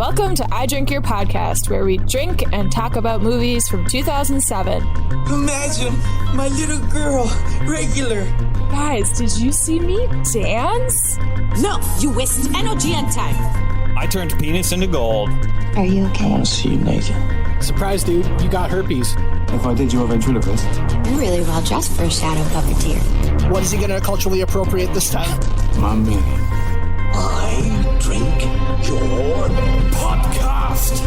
Welcome to I Drink Your Podcast, where we drink and talk about movies from 2007. Imagine my little girl, regular. Guys, did you see me dance? No, you waste energy and time. I turned penis into gold. Are you okay? I want to see you naked. Surprise, dude, you got herpes. If I did you a ventriloquist. You're really well dressed for a shadow puppeteer. What is he gonna culturally appropriate this time? My man. I drink your podcast.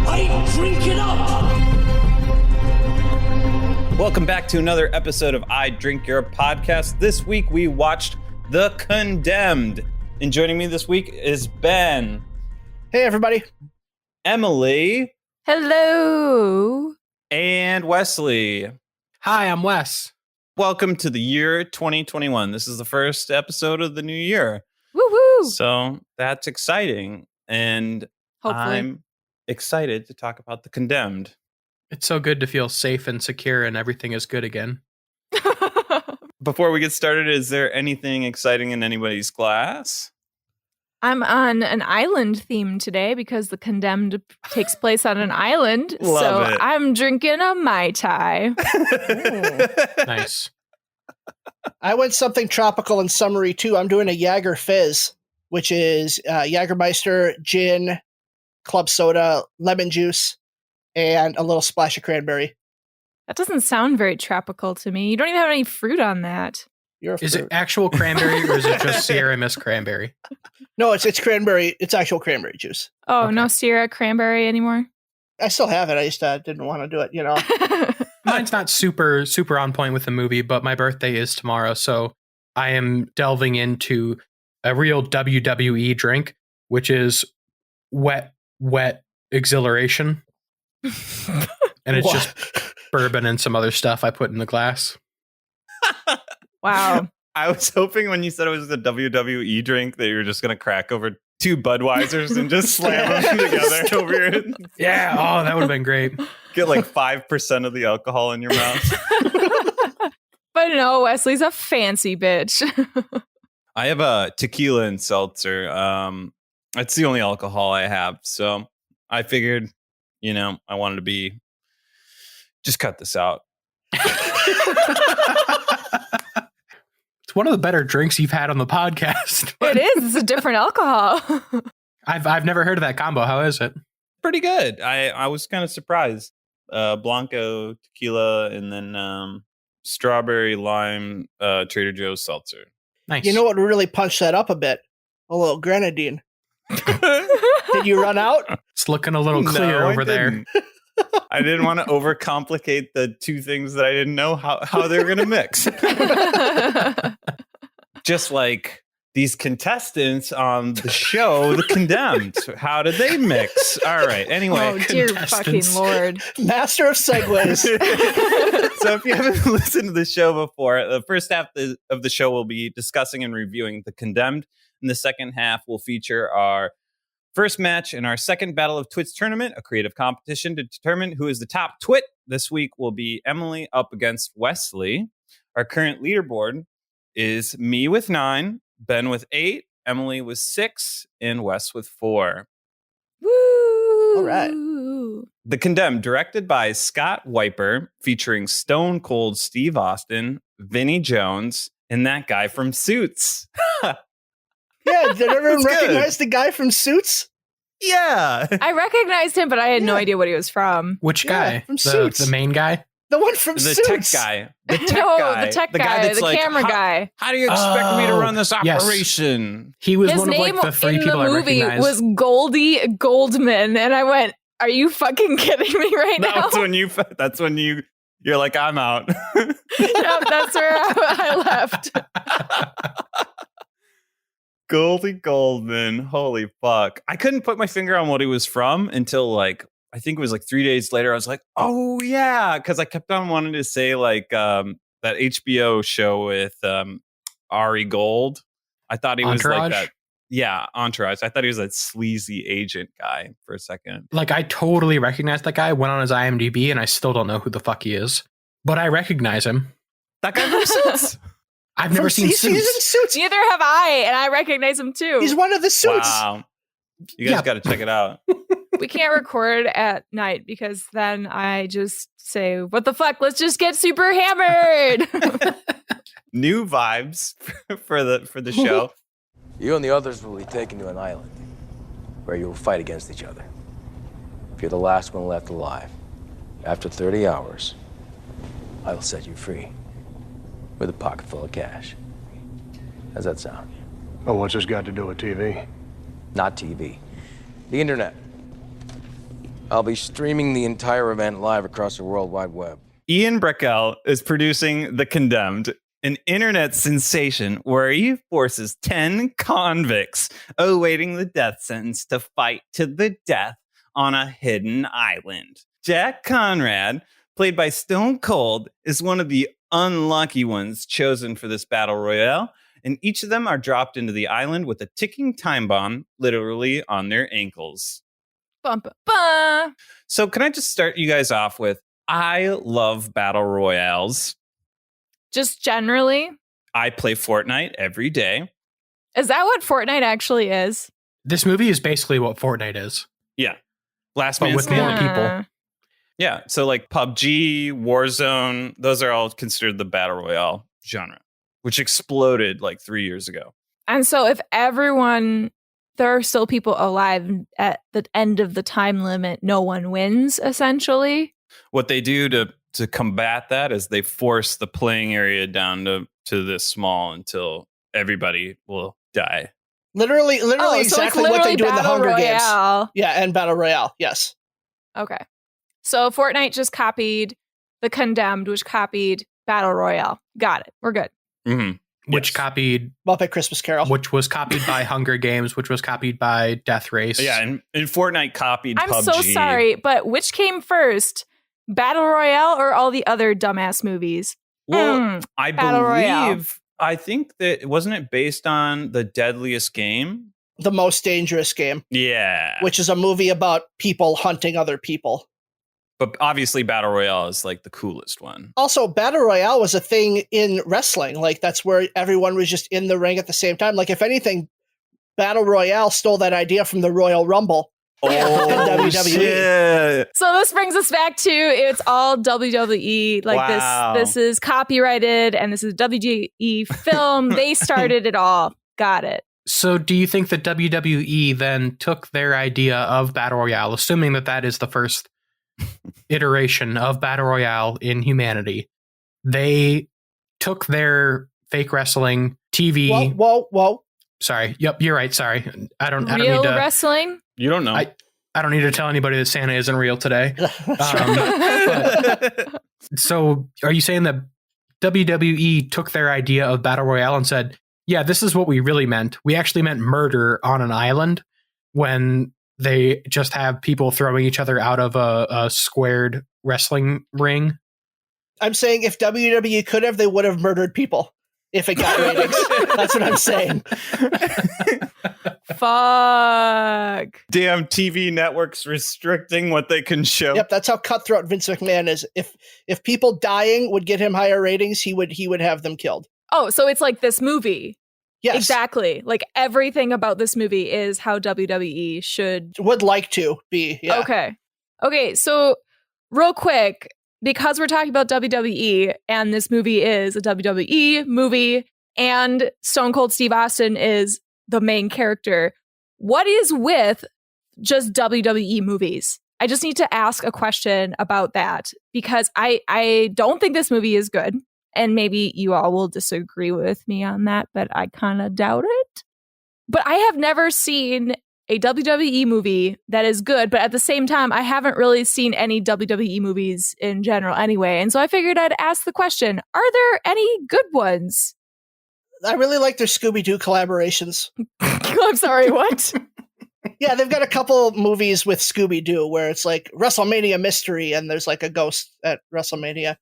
I drink it up. Welcome back to another episode of I Drink Your Podcast. This week we watched The Condemned. And joining me this week is Ben. Hey, everybody. Emily. Hello. And Wesley. Hi, I'm Wes. Welcome to the year 2021. This is the first episode of the new year. Woo-hoo. So that's exciting. And Hopefully. I'm excited to talk about The Condemned. It's so good to feel safe and secure and everything is good again. Before we get started, is there anything exciting in anybody's glass? I'm on an island theme today because The Condemned takes place on an island. Love it. I'm drinking a Mai Tai. Nice. I went something tropical and summery too. I'm doing a Jager Fizz, which is Jagermeister, gin, club soda, lemon juice, and a little splash of cranberry. That doesn't sound very tropical to me. You don't even have any fruit on that. Is it actual cranberry or is it just Sierra Mist cranberry? No, it's cranberry. It's actual cranberry juice. Oh, Okay. no Sierra cranberry anymore? I still have it. I just didn't want to do it, you know. Mine's not super on point with the movie, but my birthday is tomorrow, so I am delving into a real WWE drink, which is wet exhilaration. And it's just bourbon and some other stuff I put in the glass. Wow. I was hoping when you said it was a WWE drink that you were just going to crack over two Budweisers and just slam them together over your... Yeah, oh, that would have been great. Get like 5% of the alcohol in your mouth. But no, Wesley's a fancy bitch. I have a tequila and seltzer. It's the only alcohol I have. So I figured, I wanted to be... Just cut this out. It's one of the better drinks you've had on the podcast. It is. It's a different alcohol. I've never heard of that combo. How is it? Pretty good. I was kind of surprised. Blanco tequila and then strawberry lime Trader Joe's seltzer. Nice. You know what would really punch that up a bit? A little grenadine. Did you run out? It's looking a little clear No, over there. I didn't want to overcomplicate the two things that I didn't know how they were going to mix. Just like these contestants on the show, The Condemned. How did they mix? All right. Anyway. Oh, dear fucking Lord. Master of segues. So if you haven't listened to the show before, the first half of the show will be discussing and reviewing The Condemned. And the second half will feature our first match in our second Battle of Twits tournament, a creative competition to determine who is the top twit. This week will be Emily up against Wesley. Our current leaderboard is me with 9, Ben with 8, Emily with 6, and Wes with 4. Woo! All right. The Condemned, directed by Scott Wiper, featuring Stone Cold Steve Austin, Vinnie Jones, and that guy from Suits. Yeah, did everyone It's good. recognize the guy from Suits? Yeah. I recognized him, but I had no Yeah. idea what he was from. Which Yeah, guy? from Suits. The main guy? The one from The Suits. tech guy. The tech No, guy. the tech guy, that's the like, camera guy. How do you expect me to run this yes. operation? He was His one of name like the three in people the I movie recognized. was Goldie Goldman, and I went, "Are you fucking kidding me right now?" That's when you're like, I'm out. Yep, that's where I left. Goldie Goldman. Holy fuck. I couldn't put my finger on what he was from until I think it was 3 days later. I was like, oh yeah. Cause I kept on wanting to say that HBO show with Ari Gold. I thought he was Entourage? like that. Yeah, Entourage. I thought he was that sleazy agent guy for a second. Like, I totally recognize that guy, went on his IMDb, and I still don't know who the fuck he is. But I recognize him. That guy from Suits. I've never seen He's in Suits. Suits. Neither have I, and I recognize him too. He's one of the Suits. Wow. You guys got to check it out. We can't record at night because then I just say, what the fuck? Let's just get super hammered. New vibes for the show. You and the others will be taken to an island where you will fight against each other. If you're the last one left alive, after 30 hours, I will set you free with a pocket full of cash. How's that sound? Oh, what's this got to do with TV? Not TV. The internet. I'll be streaming the entire event live across the World Wide Web. Ian Breckel is producing The Condemned, an internet sensation where he forces 10 convicts awaiting the death sentence to fight to the death on a hidden island. Jack Conrad, played by Stone Cold, is one of the unlucky ones chosen for this battle royale, and each of them are dropped into the island with a ticking time bomb literally on their ankles. Bum, bum, bum. So can I just start you guys off with, I love battle royales. Just generally? I play Fortnite every day. Is that what Fortnite actually is? This movie is basically what Fortnite is. Yeah. Last But Man with more Standing. people. Yeah. So like PUBG, Warzone, those are all considered the battle royale genre, which exploded like 3 years ago. And so if there are still people alive at the end of the time limit, no one wins, essentially. What they do to combat that is they force the playing area down to this small until everybody will die. Literally exactly what they do in the Hunger Royale. Games. Yeah, and Battle Royale, yes. Okay. So Fortnite just copied The Condemned, which copied Battle Royale. Got it. We're good. Mm-hmm. Which copied Muppet Christmas Carol. Which was copied by Hunger Games, which was copied by Death Race. Yeah, and Fortnite copied I'm PUBG. so sorry, but which came first? Battle Royale or all the other dumbass movies? Well, I Battle Royale. believe, I think that, wasn't it based on The Deadliest Game? The Most Dangerous Game. Yeah. Which is a movie about people hunting other people. But obviously Battle Royale is like the coolest one. Also, Battle Royale was a thing in wrestling. Like, that's where everyone was just in the ring at the same time. Like, if anything, Battle Royale stole that idea from the Royal Rumble. Oh, WWE. shit. So this brings us back to it's all WWE. Like Wow. this is copyrighted and this is WWE film. They started it all. Got it. So do you think that WWE then took their idea of Battle Royale, assuming that that is the first iteration of Battle Royale in humanity? They took their fake wrestling TV. Whoa. Sorry. Yep, you're right. Sorry. I don't Real need to wrestling? You don't know. I don't need to tell anybody that Santa isn't real today. So are you saying that WWE took their idea of Battle Royale and said, yeah, this is what we really meant. We actually meant murder on an island, when they just have people throwing each other out of a squared wrestling ring? I'm saying if WWE could have, they would have murdered people if it got ratings. That's what I'm saying. Fuck. Damn TV networks restricting what they can show. Yep, that's how cutthroat Vince McMahon is. If people dying would get him higher ratings, he would have them killed. Oh, so it's like this movie. Yes. Exactly. Like everything about this movie is how WWE would like to be. Yeah. Okay, so real quick, because we're talking about WWE and this movie is a WWE movie and Stone Cold Steve Austin is the main character, what is with just WWE movies? I just need to ask a question about that because I don't think this movie is good. And maybe you all will disagree with me on that, but I kind of doubt it. But I have never seen a WWE movie that is good, but at the same time, I haven't really seen any WWE movies in general anyway. And so I figured I'd ask the question, are there any good ones? I really like their Scooby-Doo collaborations. I'm sorry, what? Yeah, they've got a couple movies with Scooby-Doo where it's like WrestleMania Mystery and there's like a ghost at WrestleMania.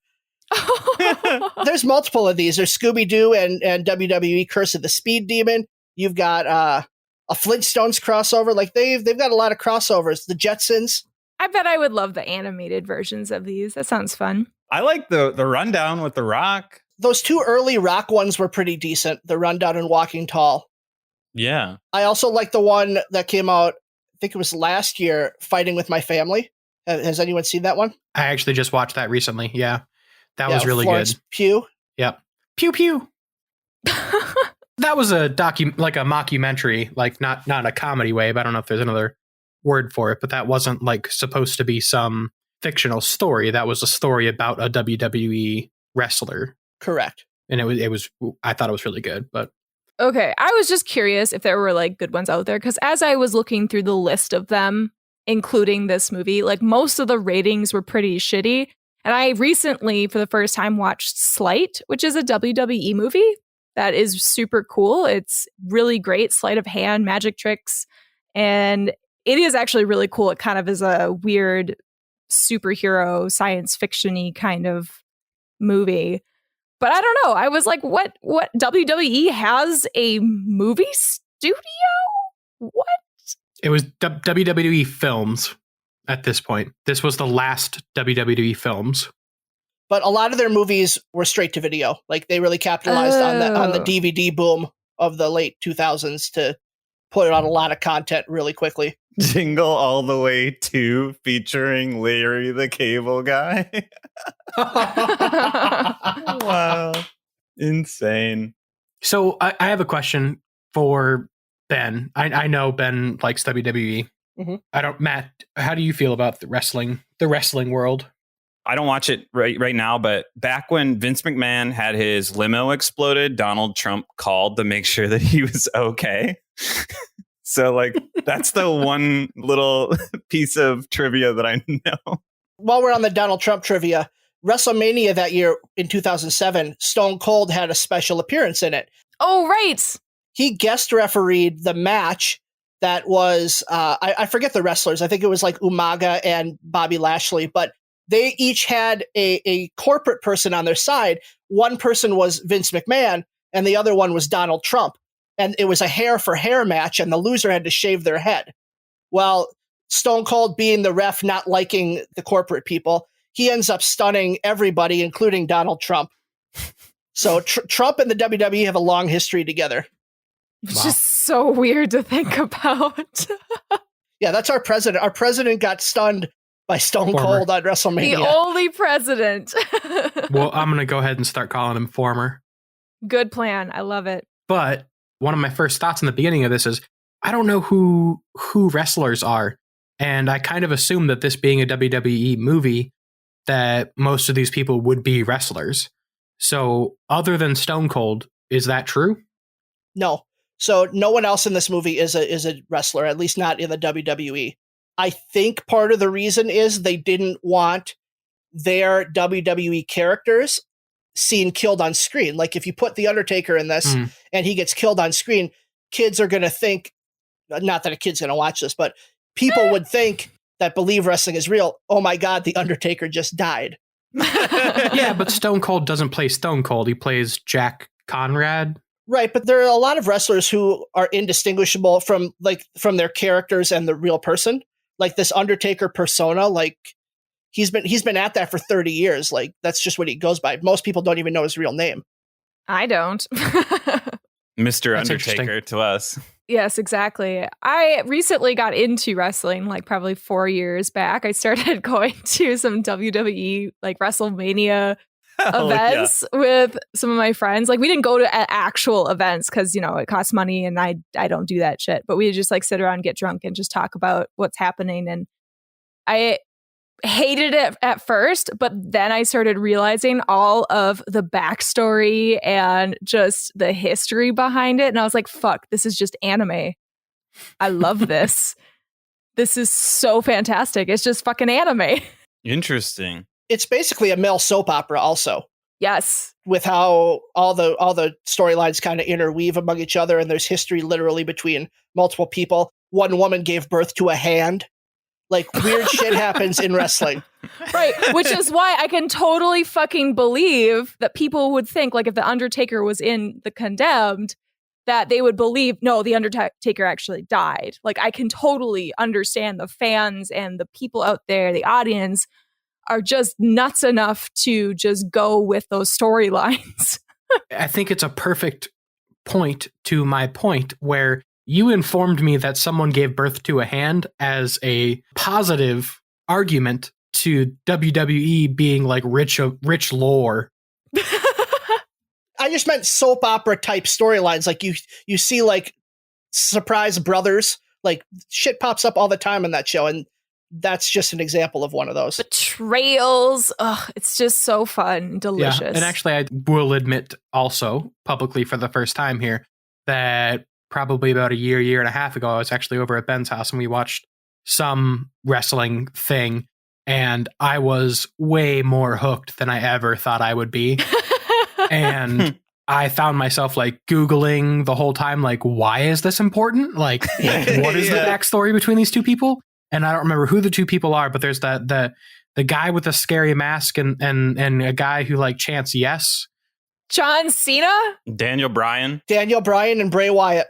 There's multiple of these. There's Scooby-Doo and WWE Curse of the Speed Demon. You've got a Flintstones crossover. Like they've got a lot of crossovers. The Jetsons. I bet I would love the animated versions of these. That sounds fun. I like the Rundown with The Rock. Those two early Rock ones were pretty decent. The Rundown and Walking Tall. Yeah. I also like the one that came out think it was last year, Fighting with My Family. Has anyone seen that one? I actually just watched that recently. Yeah. That was really Florence good. Pugh. Yep. Pew pew. That was a like a mockumentary, like not a comedy way, but I don't know if there's another word for it, but that wasn't like supposed to be some fictional story. That was a story about a WWE wrestler. Correct. And it was I thought it was really good, but Okay, I was just curious if there were like good ones out there, because as I was looking through the list of them, including this movie, like most of the ratings were pretty shitty. And I recently, for the first time, watched Sleight, which is a WWE movie that is super cool. It's really great, sleight of hand, magic tricks, and it is actually really cool. It kind of is a weird superhero, science fiction-y kind of movie. But I don't know. I was like, what WWE has a movie studio? What? it was WWE Films at this point. This was the last WWE Films. But a lot of their movies were straight to video. Like they really capitalized on the DVD boom of the late 2000s to put out a lot of content really quickly. Jingle All the Way 2 featuring Larry the Cable Guy. Wow. Insane. So I have a question for Ben. I know Ben likes WWE. Mm-hmm. Matt, how do you feel about the wrestling world? I don't watch it right now, but back when Vince McMahon had his limo exploded, Donald Trump called to make sure that he was okay. So, like, that's the one little piece of trivia that I know. While we're on the Donald Trump trivia, WrestleMania that year in 2007, Stone Cold had a special appearance in it. Oh, right. He guest refereed the match that was, I forget the wrestlers. I think it was like Umaga and Bobby Lashley, but they each had a corporate person on their side. One person was Vince McMahon, and the other one was Donald Trump. And it was a hair for hair match, and the loser had to shave their head. Well, Stone Cold, being the ref, not liking the corporate people, he ends up stunning everybody, including Donald Trump. So Trump and the WWE have a long history together. It's just so weird to think about. Yeah, that's our president. Our president got stunned by Stone Cold on WrestleMania. The only president. Well, I'm going to go ahead and start calling him former. Good plan. I love it. But one of my first thoughts in the beginning of this is, I don't know who wrestlers are. And I kind of assume that this being a WWE movie, that most of these people would be wrestlers. So other than Stone Cold, is that true? No. So no one else in this movie is a wrestler, at least not in the WWE. I think part of the reason is they didn't want their WWE characters seen killed on screen. Like if you put The Undertaker in this and he gets killed on screen, kids are going to think, not that a kid's going to watch this, but people would think that believe wrestling is real. Oh my God, The Undertaker just died. Yeah, but Stone Cold doesn't play Stone Cold. He plays Jack Conrad. Right, but there are a lot of wrestlers who are indistinguishable from their characters and the real person. Like this Undertaker persona, like he's been at that for 30 years. Like that's just what he goes by. Most people don't even know his real name. I don't. Mr. Undertaker to us. Yes, exactly. I recently got into wrestling, like probably 4 years back. I started going to some WWE, like WrestleMania events with some of my friends. Like we didn't go to actual events because, you know, it costs money and I don't do that shit. But we just like sit around, get drunk and just talk about what's happening. And I hated it at first, but then I started realizing all of the backstory and just the history behind it. And I was like, fuck, this is just anime. I love this. This is so fantastic. It's just fucking anime. Interesting. It's basically a male soap opera also. Yes. With how all the storylines kind of interweave among each other, and there's history literally between multiple people. One woman gave birth to a hand. Like weird shit happens in wrestling. Right. Which is why I can totally fucking believe that people would think, like, if The Undertaker was in The Condemned, that they would believe, no, The Undertaker actually died. Like, I can totally understand the fans and the people out there, the audience, are just nuts enough to just go with those storylines. I think it's a perfect point to my point where you informed me that someone gave birth to a hand as a positive argument to WWE being like rich lore. I just meant soap opera type storylines. Like you see like surprise brothers, like shit pops up all the time on that show, and that's just an example of one of those. Betrayals. Ugh, it's just so fun, delicious. Yeah. And actually, I will admit also publicly for the first time here that probably about a year and a half ago, I was actually over at Ben's house and we watched some wrestling thing, and I was way more hooked than I ever thought I would be. And I found myself like Googling the whole time, like, why is this important? Like, what is the backstory between these two people? And I don't remember who the two people are, but there's the guy with the scary mask and a guy who like chants yes. John Cena? Daniel Bryan and Bray Wyatt.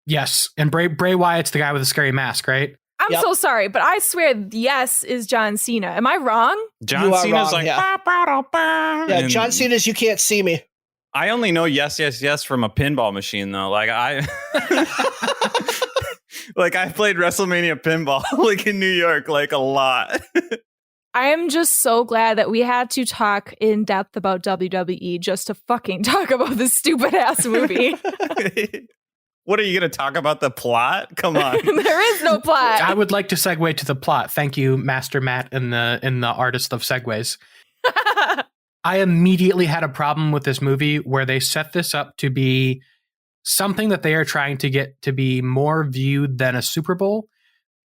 Yes. And Bray Wyatt's the guy with the scary mask, right? I'm so sorry, but I swear yes is John Cena. Am I wrong? John Cena's like, yeah, John Cena's You Can't See Me. I only know yes from a pinball machine though. Like I played WrestleMania pinball like in New York like a lot. I am just so glad that we had to talk in depth about WWE just to fucking talk about this stupid ass movie. What are you going to talk about the plot? Come on. There is no plot. I would like to segue to the plot. Thank you, Master Matt and the artist of segues. I immediately had a problem with this movie where they set this up to be something that they are trying to get to be more viewed than a Super Bowl.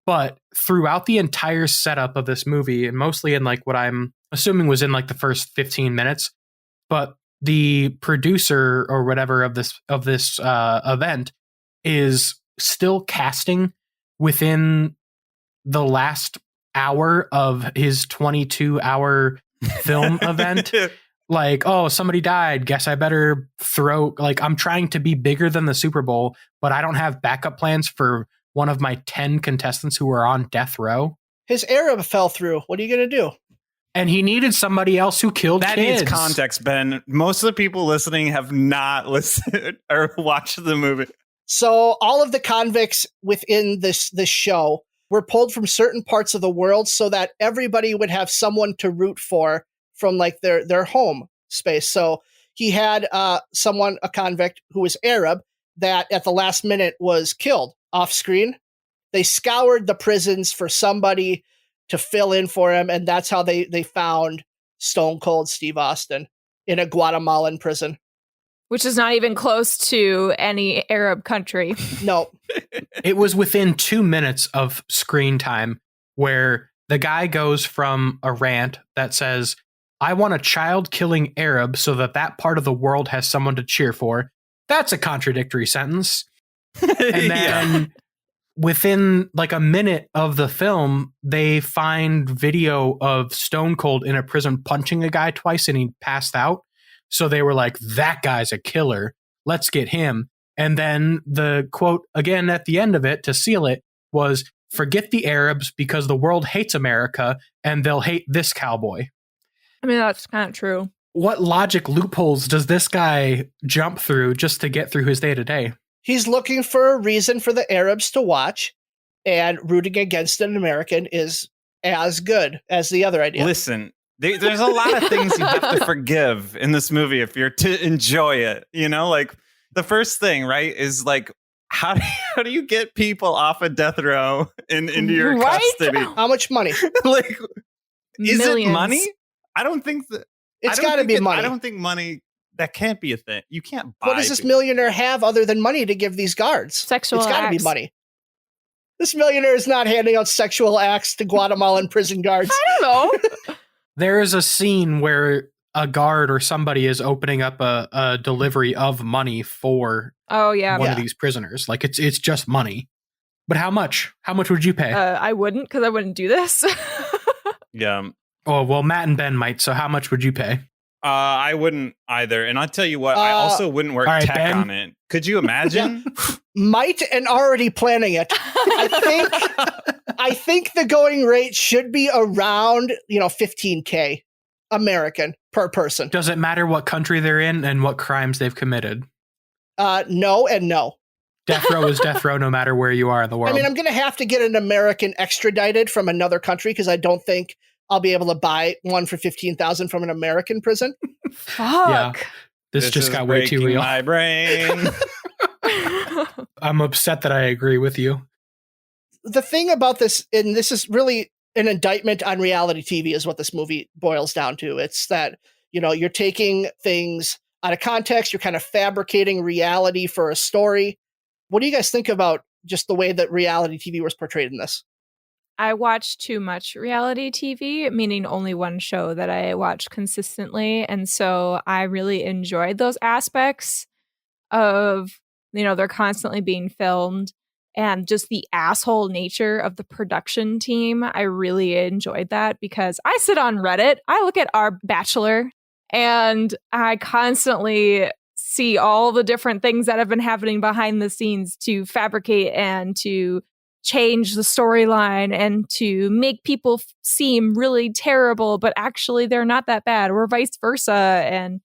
But throughout the entire setup of this movie, and mostly in like what I'm assuming was in like the first 15 minutes, but the producer or whatever of this event is still casting within the last hour of his 22-hour film event. Like, oh, somebody died. Guess I better throw, like, I'm trying to be bigger than the Super Bowl, but I don't have backup plans for one of my 10 contestants who are on death row. His Arab fell through. What are you going to do? And he needed somebody else who killed that kids. Needs context, Ben. Most of the people listening have not listened or watched the movie. So all of the convicts within this show were pulled from certain parts of the world so that everybody would have someone to root for from like their home space. So he had a convict who was Arab that at the last minute was killed off screen. They scoured the prisons for somebody to fill in for him, and that's how they found Stone Cold Steve Austin in a Guatemalan prison. Which is not even close to any Arab country. No. It was within 2 minutes of screen time where the guy goes from a rant that says, I want a child-killing Arab so that part of the world has someone to cheer for. That's a contradictory sentence. And then within like a minute of the film, they find video of Stone Cold in a prison punching a guy twice and he passed out. So they were like, that guy's a killer. Let's get him. And then the quote again at the end of it to seal it was, forget the Arabs because the world hates America and they'll hate this cowboy. I mean, that's kind of true. What logic loopholes does this guy jump through just to get through his day to day? He's looking for a reason for the Arabs to watch, and rooting against an American is as good as the other idea. Listen, there's a lot of things you have to forgive in this movie if you're to enjoy it. You know, like the first thing, right, is like, how do you get people off of death row and into your custody? How much money? Like, is Millions. it money? I don't think that. It's got to be money. I don't think money. That can't be a thing. You can't buy. What does this millionaire have other than money to give these guards? Sexual It's got to be acts. money. This millionaire is not handing out sexual acts to Guatemalan prison guards. I don't know. There is a scene where a guard or somebody is opening up a delivery of money for Oh, yeah. one of these prisoners. Like it's just money. But how much? How much would you pay? I wouldn't, because I wouldn't do this. Yeah. Oh, well, Matt and Ben might. So how much would you pay? I wouldn't either. And I'll tell you what, I also wouldn't work all right, tech Ben? on it. Could you imagine? Might and already planning it. I think the going rate should be around, $15K American per person. Does it matter what country they're in and what crimes they've committed? No and no. Death row is death row no matter where you are in the world. I mean, I'm going to have to get an American extradited from another country because I don't think I'll be able to buy one for $15,000 from an American prison. Fuck. Yeah. This just got way too real. My brain. I'm upset that I agree with you. The thing about this, and this is really an indictment on reality TV, is what this movie boils down to. It's that, you're taking things out of context, you're kind of fabricating reality for a story. What do you guys think about just the way that reality TV was portrayed in this? I watch too much reality TV, meaning only one show that I watch consistently. And so I really enjoyed those aspects of, they're constantly being filmed and just the asshole nature of the production team. I really enjoyed that because I sit on Reddit. I look at our Bachelor and I constantly see all the different things that have been happening behind the scenes to fabricate and to change the storyline and to make people seem really terrible, but actually they're not that bad, or vice versa. And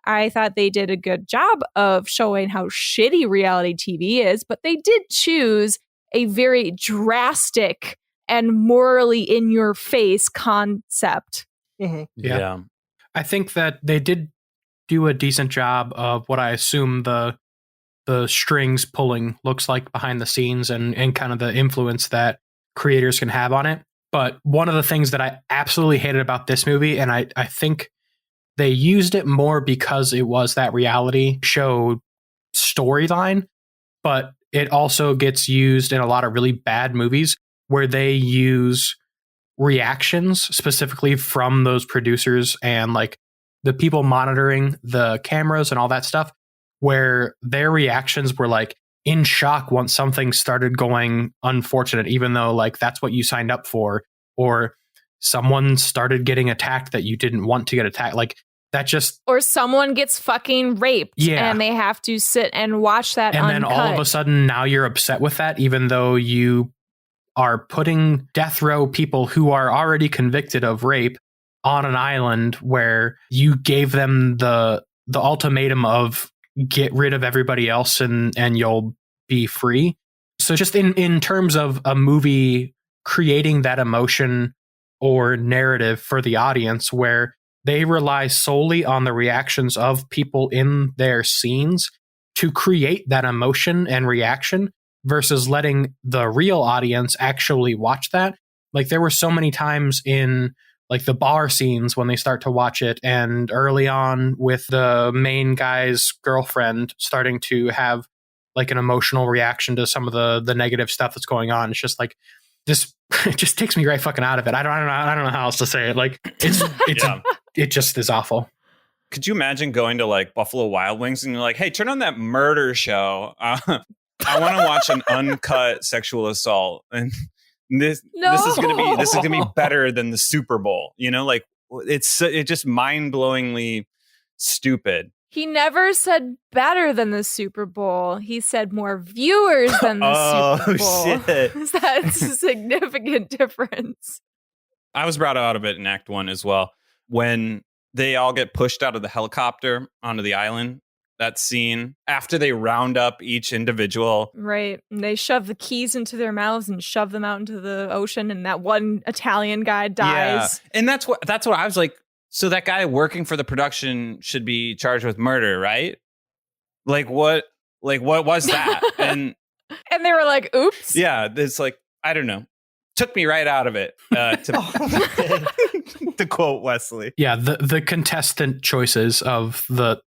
I thought they did a good job of showing how shitty reality TV is, but they did choose a very drastic and morally in your face concept. Mm-hmm. Yeah. I think that they did do a decent job of what I assume the strings pulling looks like behind the scenes and kind of the influence that creators can have on it. But one of the things that I absolutely hated about this movie, and I think they used it more because it was that reality show storyline, but it also gets used in a lot of really bad movies where they use reactions specifically from those producers and like the people monitoring the cameras and all that stuff, where their reactions were like in shock once something started going unfortunate, even though like that's what you signed up for, or someone started getting attacked that you didn't want to get attacked. Like that just... Or someone gets fucking raped and they have to sit and watch that and uncut. then all of a sudden now you're upset with that, even though you are putting death row people who are already convicted of rape on an island where you gave them the ultimatum of get rid of everybody else and you'll be free. So just in terms of a movie creating that emotion or narrative for the audience where they rely solely on the reactions of people in their scenes to create that emotion and reaction versus letting the real audience actually watch that. Like there were so many times in like the bar scenes when they start to watch it, and early on with the main guy's girlfriend starting to have like an emotional reaction to some of the negative stuff that's going on. It's just like this, it just takes me right fucking out of it. I don't know how else to say it. Like it just is awful. Could you imagine going to like Buffalo Wild Wings and you're like, hey, turn on that murder show. I want to watch an uncut sexual assault. And this is gonna be better than the Super Bowl. Like it's just mind-blowingly stupid. He never said better than the Super Bowl. He said more viewers than the Super Bowl. Shit. That's a significant difference. I was brought out of it in Act 1 as well. When they all get pushed out of the helicopter onto the island, that scene, after they round up each individual. Right. And they shove the keys into their mouths and shove them out into the ocean, and that one Italian guy dies. Yeah. And that's what I was like, so that guy working for the production should be charged with murder, right? Like what was that? And they were like, oops. Yeah, it's like, I don't know. Took me right out of it, to quote Wesley. Yeah, the contestant choices of the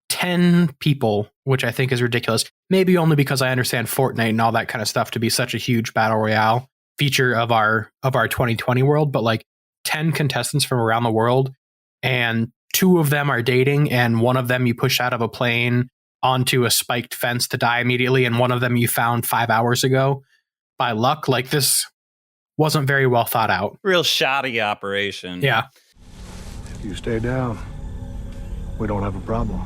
10 people, which I think is ridiculous. Maybe only because I understand Fortnite and all that kind of stuff to be such a huge battle royale feature of our 2020 world, but like 10 contestants from around the world, and 2 of them are dating, and one of them you push out of a plane onto a spiked fence to die immediately, and one of them you found 5 hours ago by luck. Like this wasn't very well thought out. Real shoddy operation. Yeah. If you stay down, we don't have a problem.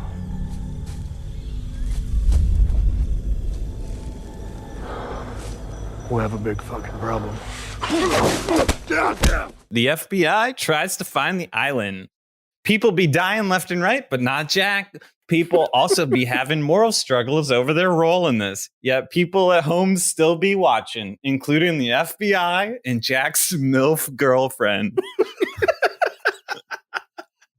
We have a big fucking problem. The FBI tries to find the island. People be dying left and right, but not Jack. people also be having moral struggles over their role in this. Yet people at home still be watching, including the FBI and Jack's MILF girlfriend.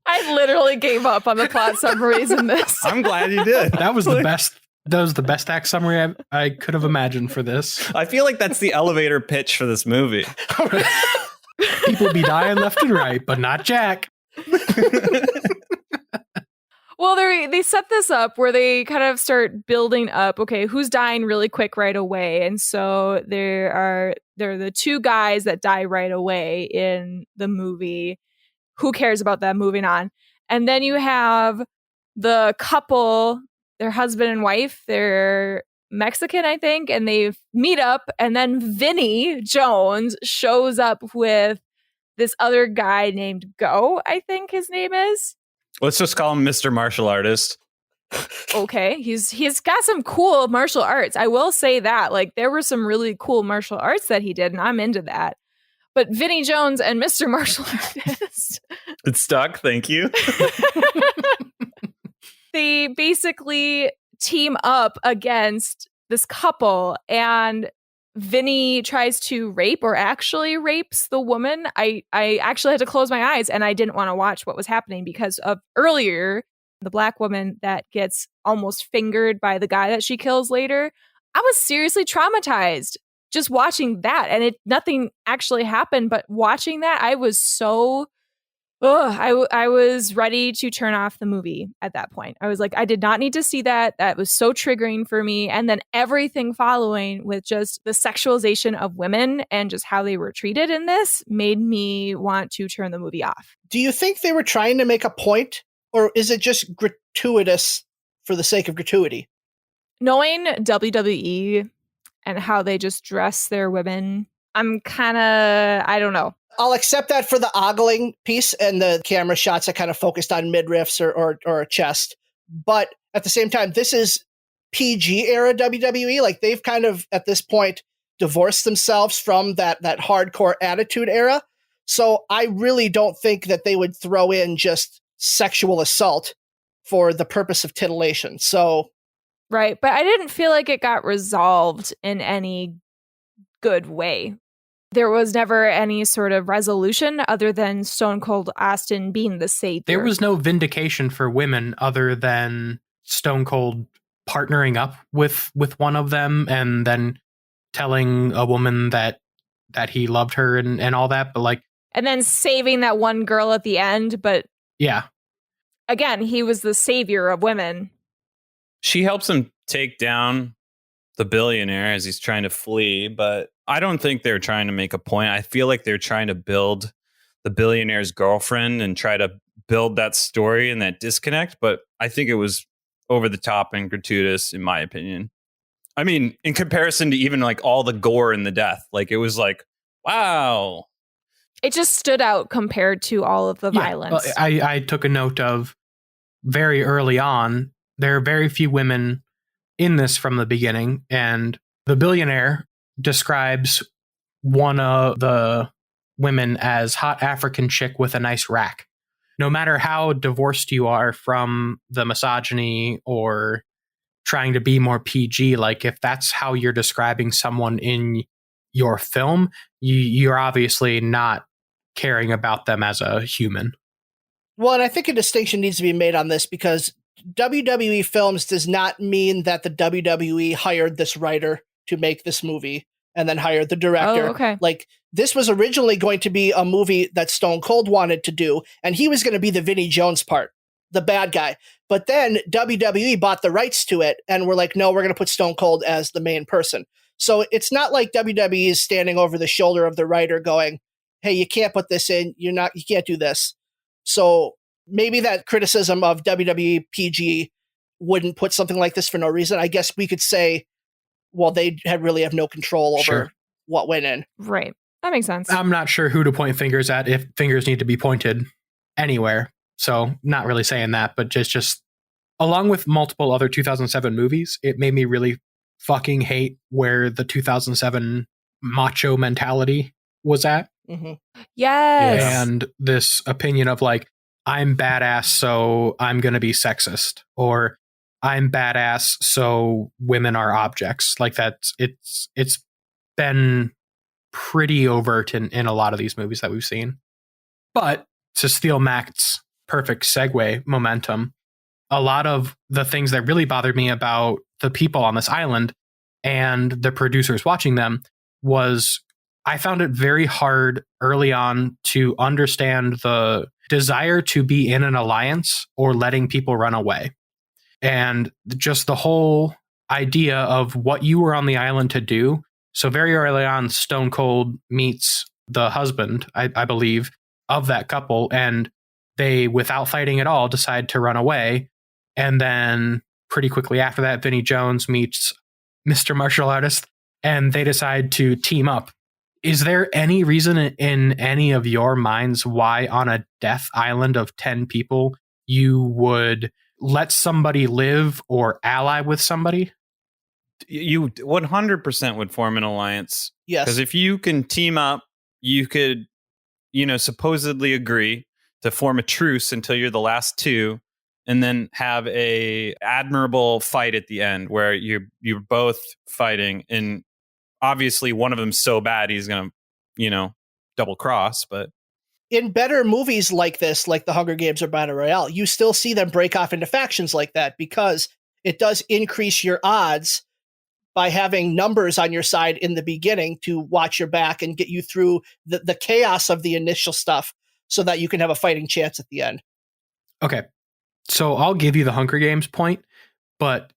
I literally gave up on the plot summaries in this. I'm glad you did. That was the best. That was the best act summary I could have imagined for this. I feel like that's the elevator pitch for this movie. People be dying left and right, but not Jack. Well, they set this up where they kind of start building up. Okay, who's dying really quick right away? And so there are the two guys that die right away in the movie. Who cares about them? Moving on. And then you have the couple, their husband and wife. They're Mexican, I think, and they meet up. And then Vinnie Jones shows up with this other guy named Go, I think his name is. Let's just call him Mr. Martial Artist. Okay, he's got some cool martial arts. I will say that. Like, there were some really cool martial arts that he did, and I'm into that. But Vinnie Jones and Mr. Martial Artist. It's stuck. Thank you. They basically team up against this couple, and Vinnie tries to rape or actually rapes the woman. I actually had to close my eyes, and I didn't want to watch what was happening because of earlier, the black woman that gets almost fingered by the guy that she kills later. I was seriously traumatized just watching that, and nothing actually happened, but watching that, I was so I was ready to turn off the movie at that point. I was like, I did not need to see that. That was so triggering for me. And then everything following with just the sexualization of women and just how they were treated in this made me want to turn the movie off. Do you think they were trying to make a point, or is it just gratuitous for the sake of gratuity? Knowing WWE and how they just dress their women, I'm kind of, I don't know. I'll accept that for the ogling piece and the camera shots that kind of focused on midriffs or a chest. But at the same time, this is PG era WWE. Like, they've kind of, at this point, divorced themselves from that hardcore attitude era. So I really don't think that they would throw in just sexual assault for the purpose of titillation. So, right. But I didn't feel like it got resolved in any good way. There was never any sort of resolution other than Stone Cold Austin being the savior. There was no vindication for women other than Stone Cold partnering up with one of them and then telling a woman that he loved her and all that. But like, and then saving that one girl at the end. But yeah, again, he was the savior of women. She helps him take down the billionaire as he's trying to flee, but I don't think they're trying to make a point. I feel like they're trying to build the billionaire's girlfriend and try to build that story and that disconnect, but I think it was over the top and gratuitous, in my opinion. I mean, in comparison to even like all the gore and the death, like it was like, wow. It just stood out compared to all of the violence. Well, I took a note of very early on, there are very few women in this from the beginning, and the billionaire describes one of the women as hot African chick with a nice rack. No matter how divorced you are from the misogyny or trying to be more PG, like if that's how you're describing someone in your film, you're obviously not caring about them as a human. Well, and I think a distinction needs to be made on this because WWE Films does not mean that the WWE hired this writer to make this movie and then hired the director. Oh, okay. Like, this was originally going to be a movie that Stone Cold wanted to do, and he was going to be the Vinnie Jones part, the bad guy. But then WWE bought the rights to it, and we're like, no, we're going to put Stone Cold as the main person. So it's not like WWE is standing over the shoulder of the writer going, hey, you can't put this in, you can't do this. So maybe that criticism of WWE PG wouldn't put something like this for no reason. I guess we could say, well, they really have no control over what went in. Right. That makes sense. I'm not sure who to point fingers at if fingers need to be pointed anywhere. So not really saying that, but just along with multiple other 2007 movies, it made me really fucking hate where the 2007 macho mentality was at. Mm-hmm. Yes. And this opinion of like, I'm badass, so I'm going to be sexist, or I'm badass, so women are objects. Like it's been pretty overt in a lot of these movies that we've seen. But to steal Mac's perfect segue momentum, a lot of the things that really bothered me about the people on this island and the producers watching them was I found it very hard early on to understand the desire to be in an alliance or letting people run away. And just the whole idea of what you were on the island to do. So very early on, Stone Cold meets the husband, I believe, of that couple, and they, without fighting at all, decide to run away. And then pretty quickly after that, Vinnie Jones meets Mr. Martial Artist, and they decide to team up. Is there any reason in any of your minds why on a death island of 10 people you would let somebody live or ally with somebody? You 100% would form an alliance. Yes. Because if you can team up, you could, supposedly agree to form a truce until you're the last two, and then have a admirable fight at the end where you're both fighting, and obviously one of them's so bad he's gonna double cross. But in better movies like this, like The Hunger Games or Battle Royale, you still see them break off into factions like that, because it does increase your odds by having numbers on your side in the beginning to watch your back and get you through the chaos of the initial stuff so that you can have a fighting chance at the end. Okay. So I'll give you the Hunger Games point, but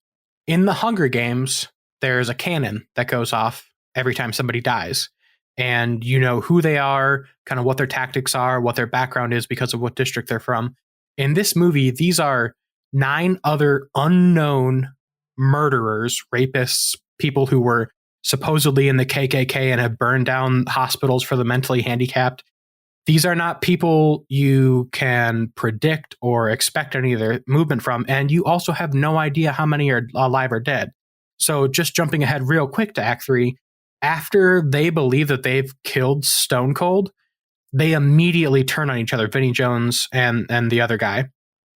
in the Hunger Games, there's a cannon that goes off every time somebody dies. And you know who they are, kind of what their tactics are, what their background is because of what district they're from. In this movie, these are 9 other unknown murderers, rapists, people who were supposedly in the KKK and have burned down hospitals for the mentally handicapped. These are not people you can predict or expect any of their movement from. And you also have no idea how many are alive or dead. So just jumping ahead real quick to Act 3, after they believe that they've killed Stone Cold, they immediately turn on each other, Vinnie Jones and the other guy.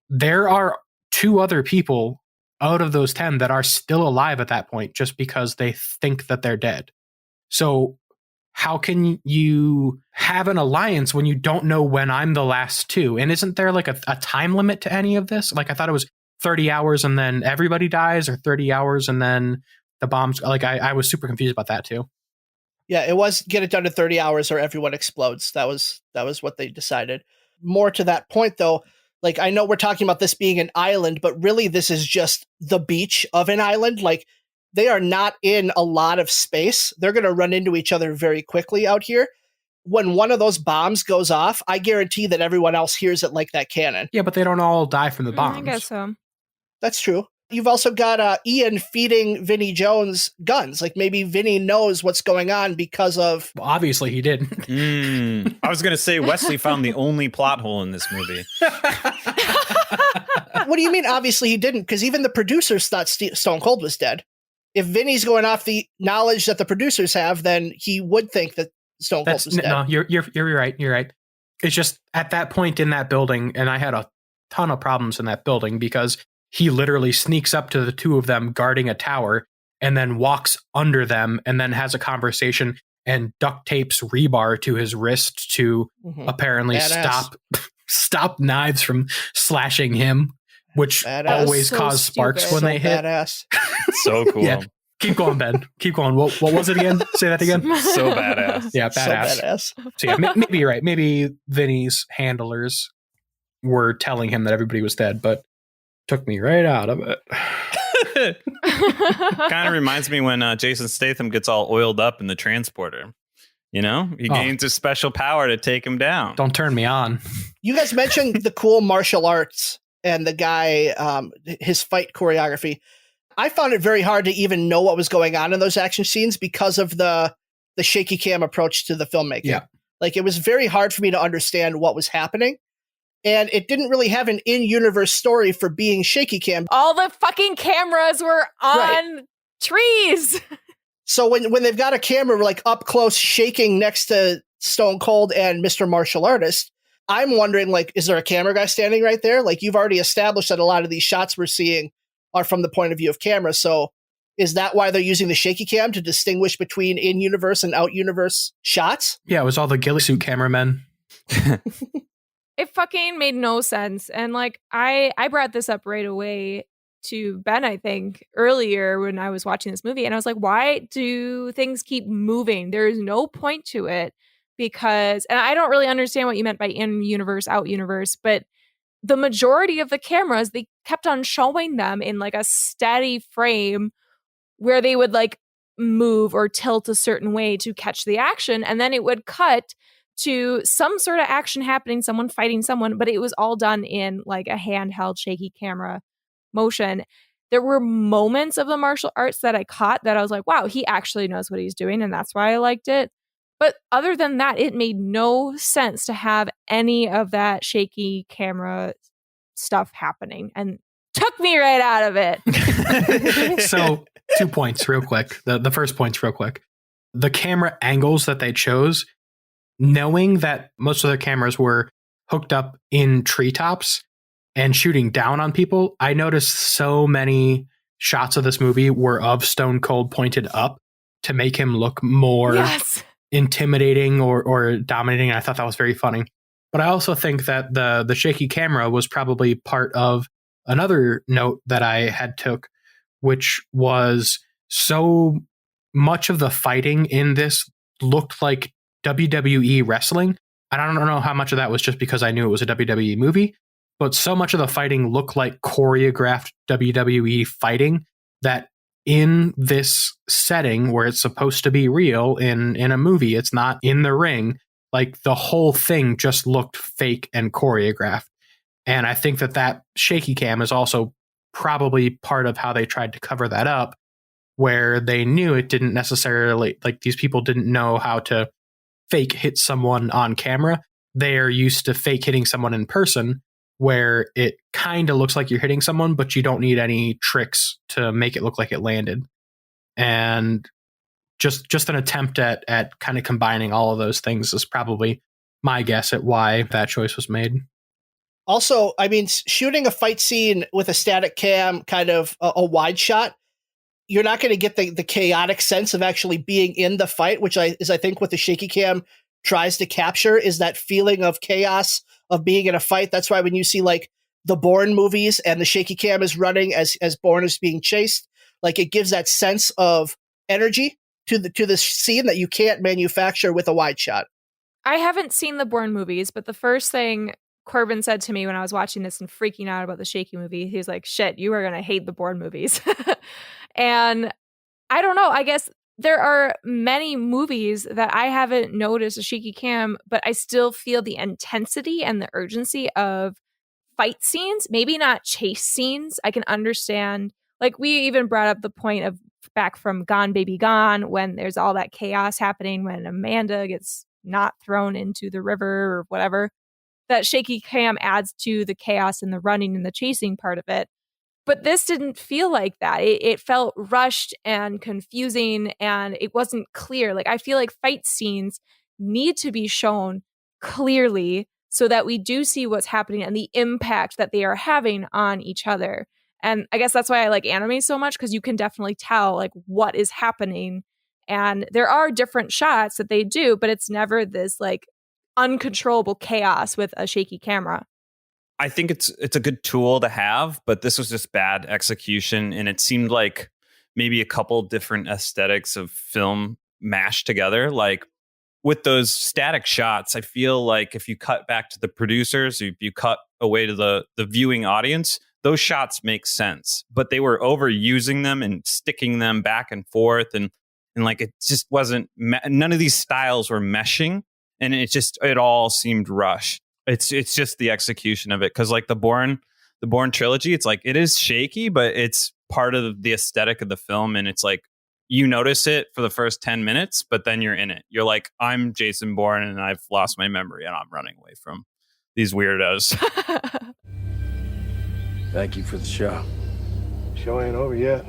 There are 2 other people out of those 10 that are still alive at that point just because they think that they're dead. So how can you have an alliance when you don't know when I'm the last 2? And isn't there like a time limit to any of this? Like I thought it was 30 hours and then everybody dies, or 30 hours and then the bombs. Like I was super confused about that too. Yeah, it was get it done to 30 hours or everyone explodes. That was what they decided. More to that point though, like I know we're talking about this being an island, but really this is just the beach of an island. Like they are not in a lot of space. They're going to run into each other very quickly out here. When one of those bombs goes off, I guarantee that everyone else hears it like that cannon. Yeah, but they don't all die from the bombs. I guess so. That's true. You've also got Ian feeding Vinnie Jones guns. Like maybe Vinnie knows what's going on because of... Well, obviously he didn't. I was going to say Wesley found the only plot hole in this movie. What do you mean obviously he didn't? Because even the producers thought Stone Cold was dead. If Vinny's going off the knowledge that the producers have, then he would think that Stone Cold was dead. No, you're right. You're right. It's just at that point in that building, and I had a ton of problems in that building because he literally sneaks up to the 2 of them guarding a tower and then walks under them and then has a conversation and duct tapes rebar to his wrist to apparently stop knives from slashing him, which always cause sparks when they hit. Badass. So cool. Yeah. Keep going, Ben. Keep going. What was it again? Say that again. So badass. Yeah, badass. So badass. So yeah, maybe you're right. Maybe Vinny's handlers were telling him that everybody was dead, but took me right out of it. Kind of reminds me when Jason Statham gets all oiled up in the transporter. He gains a special power to take him down. Don't turn me on. You guys mentioned the cool martial arts and the guy, his fight choreography. I found it very hard to even know what was going on in those action scenes because of the shaky cam approach to the filmmaking. Yeah. Like it was very hard for me to understand what was happening. And it didn't really have an in-universe story for being shaky cam. All the fucking cameras were on trees. So when they've got a camera like up close shaking next to Stone Cold and Mr. Martial Artist, I'm wondering, like, is there a camera guy standing right there? Like, you've already established that a lot of these shots we're seeing are from the point of view of camera. So is that why they're using the shaky cam to distinguish between in-universe and out-universe shots? Yeah, it was all the ghillie suit cameramen. It fucking made no sense. And like, I brought this up right away to Ben, I think, earlier when I was watching this movie. And I was like, why do things keep moving? There is no point to it because, and I don't really understand what you meant by in-universe, out-universe, but the majority of the cameras, they kept on showing them in like a steady frame where they would like move or tilt a certain way to catch the action. And then it would cut to some sort of action happening, someone fighting someone, but it was all done in like a handheld shaky camera motion. There were moments of the martial arts that I caught that I was like, wow, he actually knows what he's doing. And that's why I liked it. But other than that, it made no sense to have any of that shaky camera stuff happening and took me right out of it. So 2 points real quick. The first point's real quick. The camera angles that they chose, knowing that most of their cameras were hooked up in treetops and shooting down on people, I noticed so many shots of this movie were of Stone Cold pointed up to make him look more intimidating or dominating. I thought that was very funny. But I also think that the shaky camera was probably part of another note that I had took, which was so much of the fighting in this looked like WWE wrestling. I don't know how much of that was just because I knew it was a WWE movie, but so much of the fighting looked like choreographed WWE fighting that in this setting where it's supposed to be real in a movie, it's not in the ring, like the whole thing just looked fake and choreographed. And I think that shaky cam is also probably part of how they tried to cover that up, where they knew it didn't necessarily, like these people didn't know how to fake hit someone on camera. They are used to fake hitting someone in person, where it kind of looks like you're hitting someone, but you don't need any tricks to make it look like it landed. And just an attempt at kind of combining all of those things is probably my guess at why that choice was made. Also, I mean, shooting a fight scene with a static cam, kind of a wide shot, you're not going to get the chaotic sense of actually being in the fight, which I think what the shaky cam tries to capture is that feeling of chaos of being in a fight. That's why when you see like the Bourne movies and the shaky cam is running as Bourne is being chased, like it gives that sense of energy to the scene that you can't manufacture with a wide shot. I haven't seen the Bourne movies, but the first thing Corbin said to me when I was watching this and freaking out about the shaky movie, he was like, shit, you are going to hate the Bourne movies. And I don't know, I guess there are many movies that I haven't noticed a shaky cam, but I still feel the intensity and the urgency of fight scenes, maybe not chase scenes. I can understand, like we even brought up the point of back from Gone Baby Gone, when there's all that chaos happening when Amanda gets not thrown into the river or whatever. That shaky cam adds to the chaos and the running and the chasing part of it. But this didn't feel like that. It felt rushed and confusing, and it wasn't clear. Like, I feel like fight scenes need to be shown clearly so that we do see what's happening and the impact that they are having on each other. And I guess that's why I like anime so much, because you can definitely tell like what is happening. And there are different shots that they do, but it's never this like uncontrollable chaos with a shaky camera. I think it's a good tool to have, but this was just bad execution. And it seemed like maybe a couple different aesthetics of film mashed together. Like with those static shots, I feel like if you cut back to the producers, if you cut away to the viewing audience, those shots make sense. But they were overusing them and sticking them back and forth. And like it just wasn't, none of these styles were meshing. And it all seemed rushed. It's just the execution of it, because like the Bourne trilogy, it's like it is shaky, but it's part of the aesthetic of the film, and it's like you notice it for the first 10 minutes, but then you're in it. You're like, I'm Jason Bourne, and I've lost my memory, and I'm running away from these weirdos. Thank you for the show. Show ain't over yet.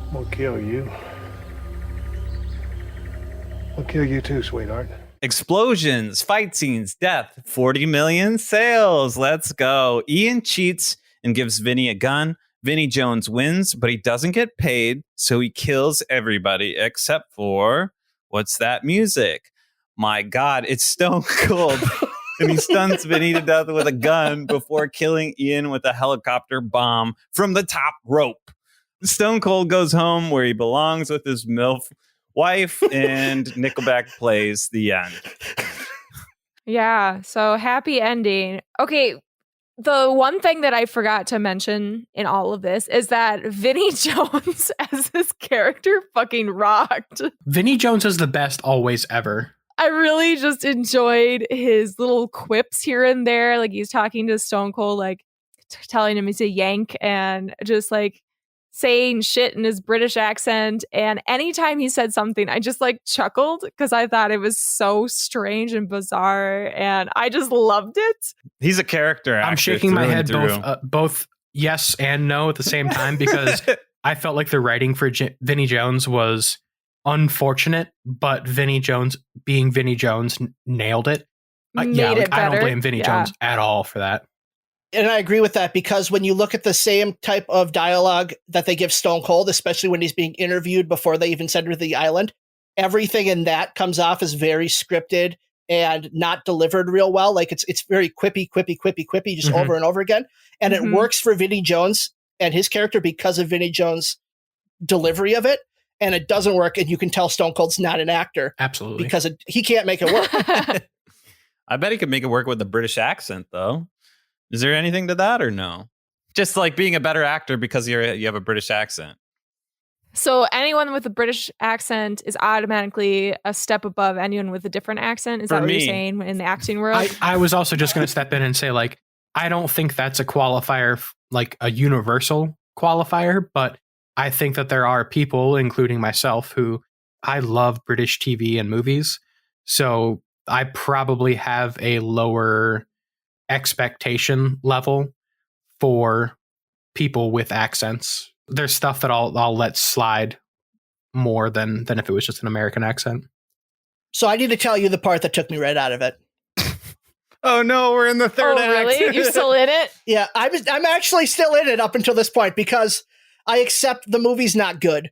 I'm gonna kill you. I'll kill you too, sweetheart. Explosions, fight scenes, death, 40 million sales. Let's go. Ian cheats and gives Vinnie a gun. Vinnie Jones wins, but he doesn't get paid, so he kills everybody except for, what's that music? My God, it's Stone Cold. And he stuns Vinnie to death with a gun before killing Ian with a helicopter bomb from the top rope. Stone Cold goes home where he belongs with his MILF wife, and Nickelback plays the end. Yeah, so happy ending. Okay, the one thing that I forgot to mention in all of this is that Vinnie Jones as his character fucking rocked. Vinnie Jones is the best always ever. I really just enjoyed his little quips here and there. Like he's talking to Stone Cold, like telling him he's a Yank and just like saying shit in his British accent. And anytime he said something, I just like chuckled because I thought it was so strange and bizarre. And I just loved it. He's a character actor. I'm shaking my head both yes and no at the same time because I felt like the writing for Vinnie Jones was unfortunate, but Vinnie Jones being Vinnie Jones nailed it. I don't blame Vinnie Jones at all for that. And I agree with that because when you look at the same type of dialogue that they give Stone Cold, especially when he's being interviewed before they even send him to the island, everything in that comes off as very scripted and not delivered real well. Like it's very quippy, just over and over again. And it works for Vinnie Jones and his character because of Vinnie Jones' delivery of it. And it doesn't work, and you can tell Stone Cold's not an actor. Absolutely. Because he can't make it work. I bet he could make it work with a British accent, though. Is there anything to that or no? Just like being a better actor because you have a British accent. So anyone with a British accent is automatically a step above anyone with a different accent? Is that what you're saying in the acting world? I was also just going to step in and say, like, I don't think that's a qualifier, like a universal qualifier, but I think that there are people, including myself, who I love British TV and movies. So I probably have a lower expectation level for people with accents. There's stuff that I'll let slide more than if it was just an American accent. So I need to tell you the part that took me right out of it. Oh no, we're in the third act. Really? You're still in it? Yeah, I'm actually still in it up until this point because I accept the movie's not good,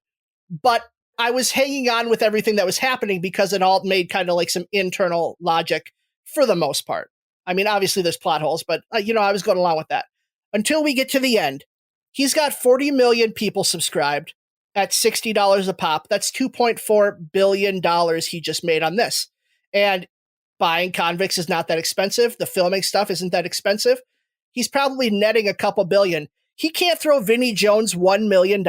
but I was hanging on with everything that was happening because it all made kind of like some internal logic for the most part. I mean, obviously there's plot holes, but I was going along with that until we get to the end. He's got 40 million people subscribed at $60 a pop. That's $2.4 billion he just made on this. And buying convicts is not that expensive. The filming stuff isn't that expensive. He's probably netting a couple billion. He can't throw Vinnie Jones $1 million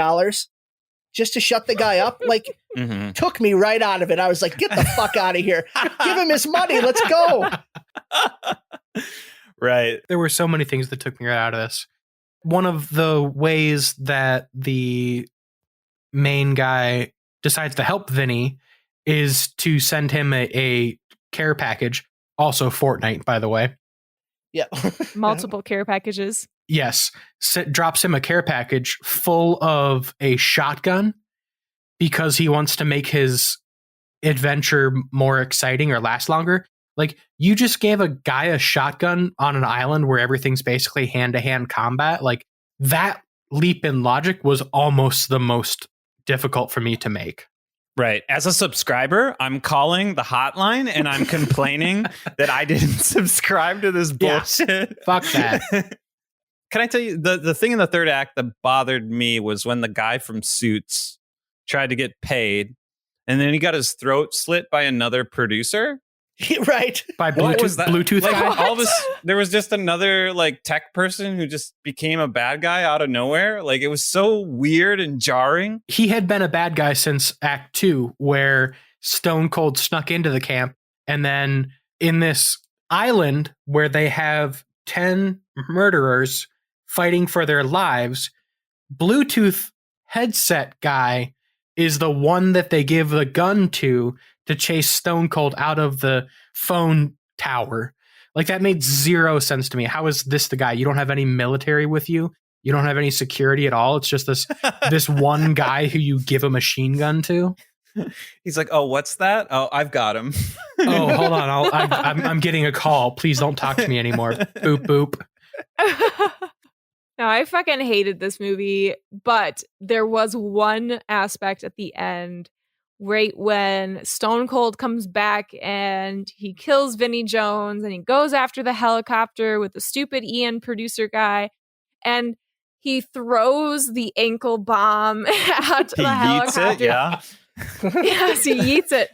just to shut the guy up. Like, took me right out of it. I was like, get the fuck out of here. Give him his money. Let's go. Right. There were so many things that took me right out of this. One of the ways that the main guy decides to help Vinnie is to send him a care package. Also Fortnite, by the way. Yeah. Multiple care packages. Yes. Drops him a care package full of a shotgun because he wants to make his adventure more exciting or last longer. Like, you just gave a guy a shotgun on an island where everything's basically hand-to-hand combat. Like, that leap in logic was almost the most difficult for me to make. Right. As a subscriber, I'm calling the hotline and I'm complaining that I didn't subscribe to this bullshit. Yeah, fuck that. Can I tell you, the thing in the third act that bothered me was when the guy from Suits tried to get paid and then he got his throat slit by another producer. Right. By Bluetooth like, guy? There was just another like tech person who just became a bad guy out of nowhere. Like, it was so weird and jarring. He had been a bad guy since Act 2, where Stone Cold snuck into the camp. And then in this island where they have 10 murderers fighting for their lives, Bluetooth headset guy is the one that they give the gun to chase Stone Cold out of the phone tower. Like, that made zero sense to me. How is this the guy? You don't have any military with you? You don't have any security at all? It's just this one guy who you give a machine gun to? He's like, oh, what's that? Oh, I've got him. Oh, hold on. I'm getting a call. Please don't talk to me anymore. Boop, boop. No, I fucking hated this movie, but there was one aspect at the end, right when Stone Cold comes back and he kills Vinnie Jones and he goes after the helicopter with the stupid Ian producer guy, and he throws the ankle bomb at the helicopter. Yes, he yeets it.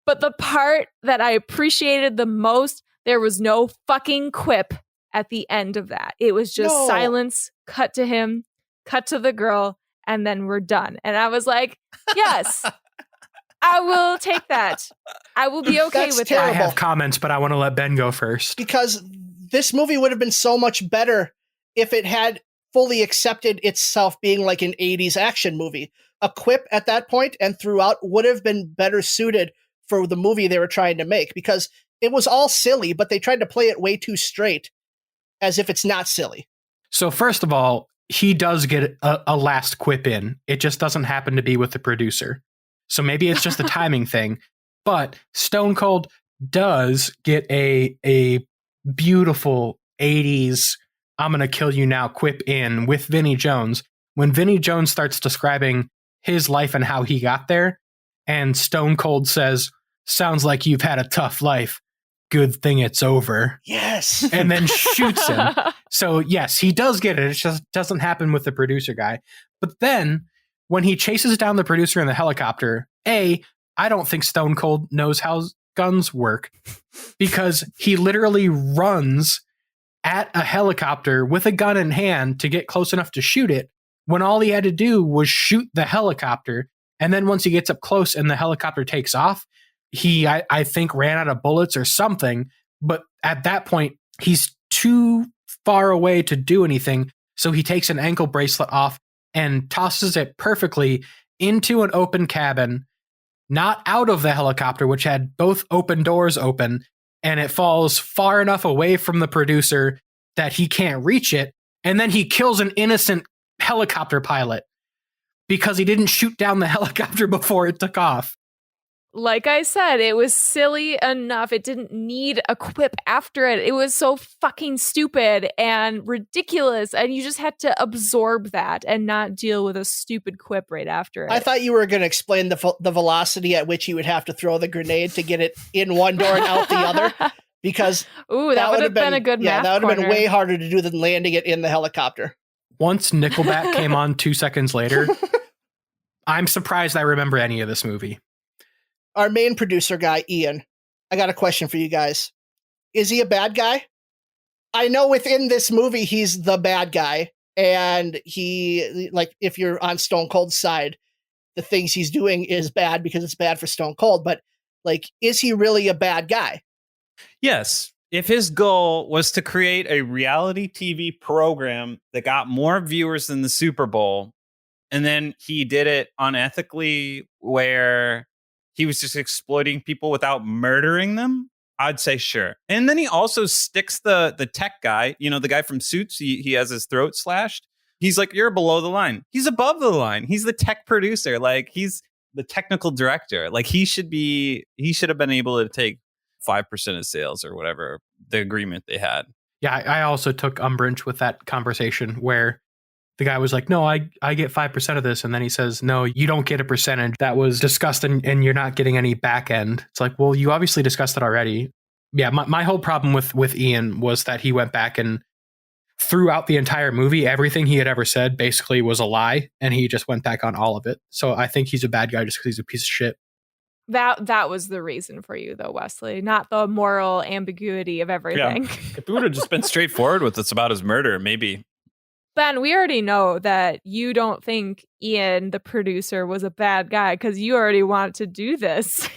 But the part that I appreciated the most, there was no fucking quip at the end of that. It was just silence, cut to him, cut to the girl, and then we're done. And I was like, yes, I will take that. I will be okay with terrible. I have comments, but I want to let Ben go first. Because this movie would have been so much better if it had fully accepted itself being like an 80s action movie. A quip at that point and throughout would have been better suited for the movie they were trying to make, because it was all silly, but they tried to play it way too straight as if it's not silly. So first of all, he does get a last quip in. It just doesn't happen to be with the producer. So maybe it's just a timing thing. But Stone Cold does get a beautiful 80s I'm going to kill you now quip in with Vinnie Jones. When Vinnie Jones starts describing his life and how he got there, and Stone Cold says, "Sounds like you've had a tough life. Good thing it's over." Yes. And then shoots him. So yes, he does get it. It just doesn't happen with the producer guy. But then when he chases down the producer in the helicopter, I don't think Stone Cold knows how guns work, because he literally runs at a helicopter with a gun in hand to get close enough to shoot it, when all he had to do was shoot the helicopter. And then once he gets up close and the helicopter takes off, I think ran out of bullets or something. But at that point, he's too far away to do anything. So he takes an ankle bracelet off and tosses it perfectly into an open cabin, not out of the helicopter, which had both open doors open, and it falls far enough away from the producer that he can't reach it. And then he kills an innocent helicopter pilot because he didn't shoot down the helicopter before it took off. Like I said, it was silly enough. It didn't need a quip after it. It was so fucking stupid and ridiculous. And you just had to absorb that and not deal with a stupid quip right after it. I thought you were going to explain the velocity at which you would have to throw the grenade to get it in one door and out the other. Because that would have been a good math that would have been corner. way harder to do than landing it in the helicopter. Once Nickelback came on 2 seconds later, I'm surprised I remember any of this movie. Our main producer guy, Ian, I got a question for you guys. Is he a bad guy? I know within this movie, he's the bad guy. And he, like, if you're on Stone Cold's side, the things he's doing is bad because it's bad for Stone Cold. But, like, is he really a bad guy? Yes. If his goal was to create a reality TV program that got more viewers than the Super Bowl, and then he did it unethically where he was just exploiting people without murdering them, I'd say sure. And then he also sticks the tech guy, the guy from Suits, he has his throat slashed. He's like, you're below the line. He's above the line. He's the tech producer. Like, he's the technical director. Like, he should have been able to take 5% of sales or whatever the agreement they had. Yeah, I also took umbrage with that conversation where the guy was like, no, I get 5% of this. And then he says, no, you don't get a percentage. That was discussed and you're not getting any back end. It's like, well, you obviously discussed it already. Yeah, my whole problem with Ian was that he went back and throughout the entire movie, everything he had ever said basically was a lie. And he just went back on all of it. So I think he's a bad guy just because he's a piece of shit. That was the reason for you, though, Wesley, not the moral ambiguity of everything. Yeah. If we would have just been straightforward with us about his murder, maybe. Ben, we already know that you don't think Ian, the producer, was a bad guy because you already wanted to do this.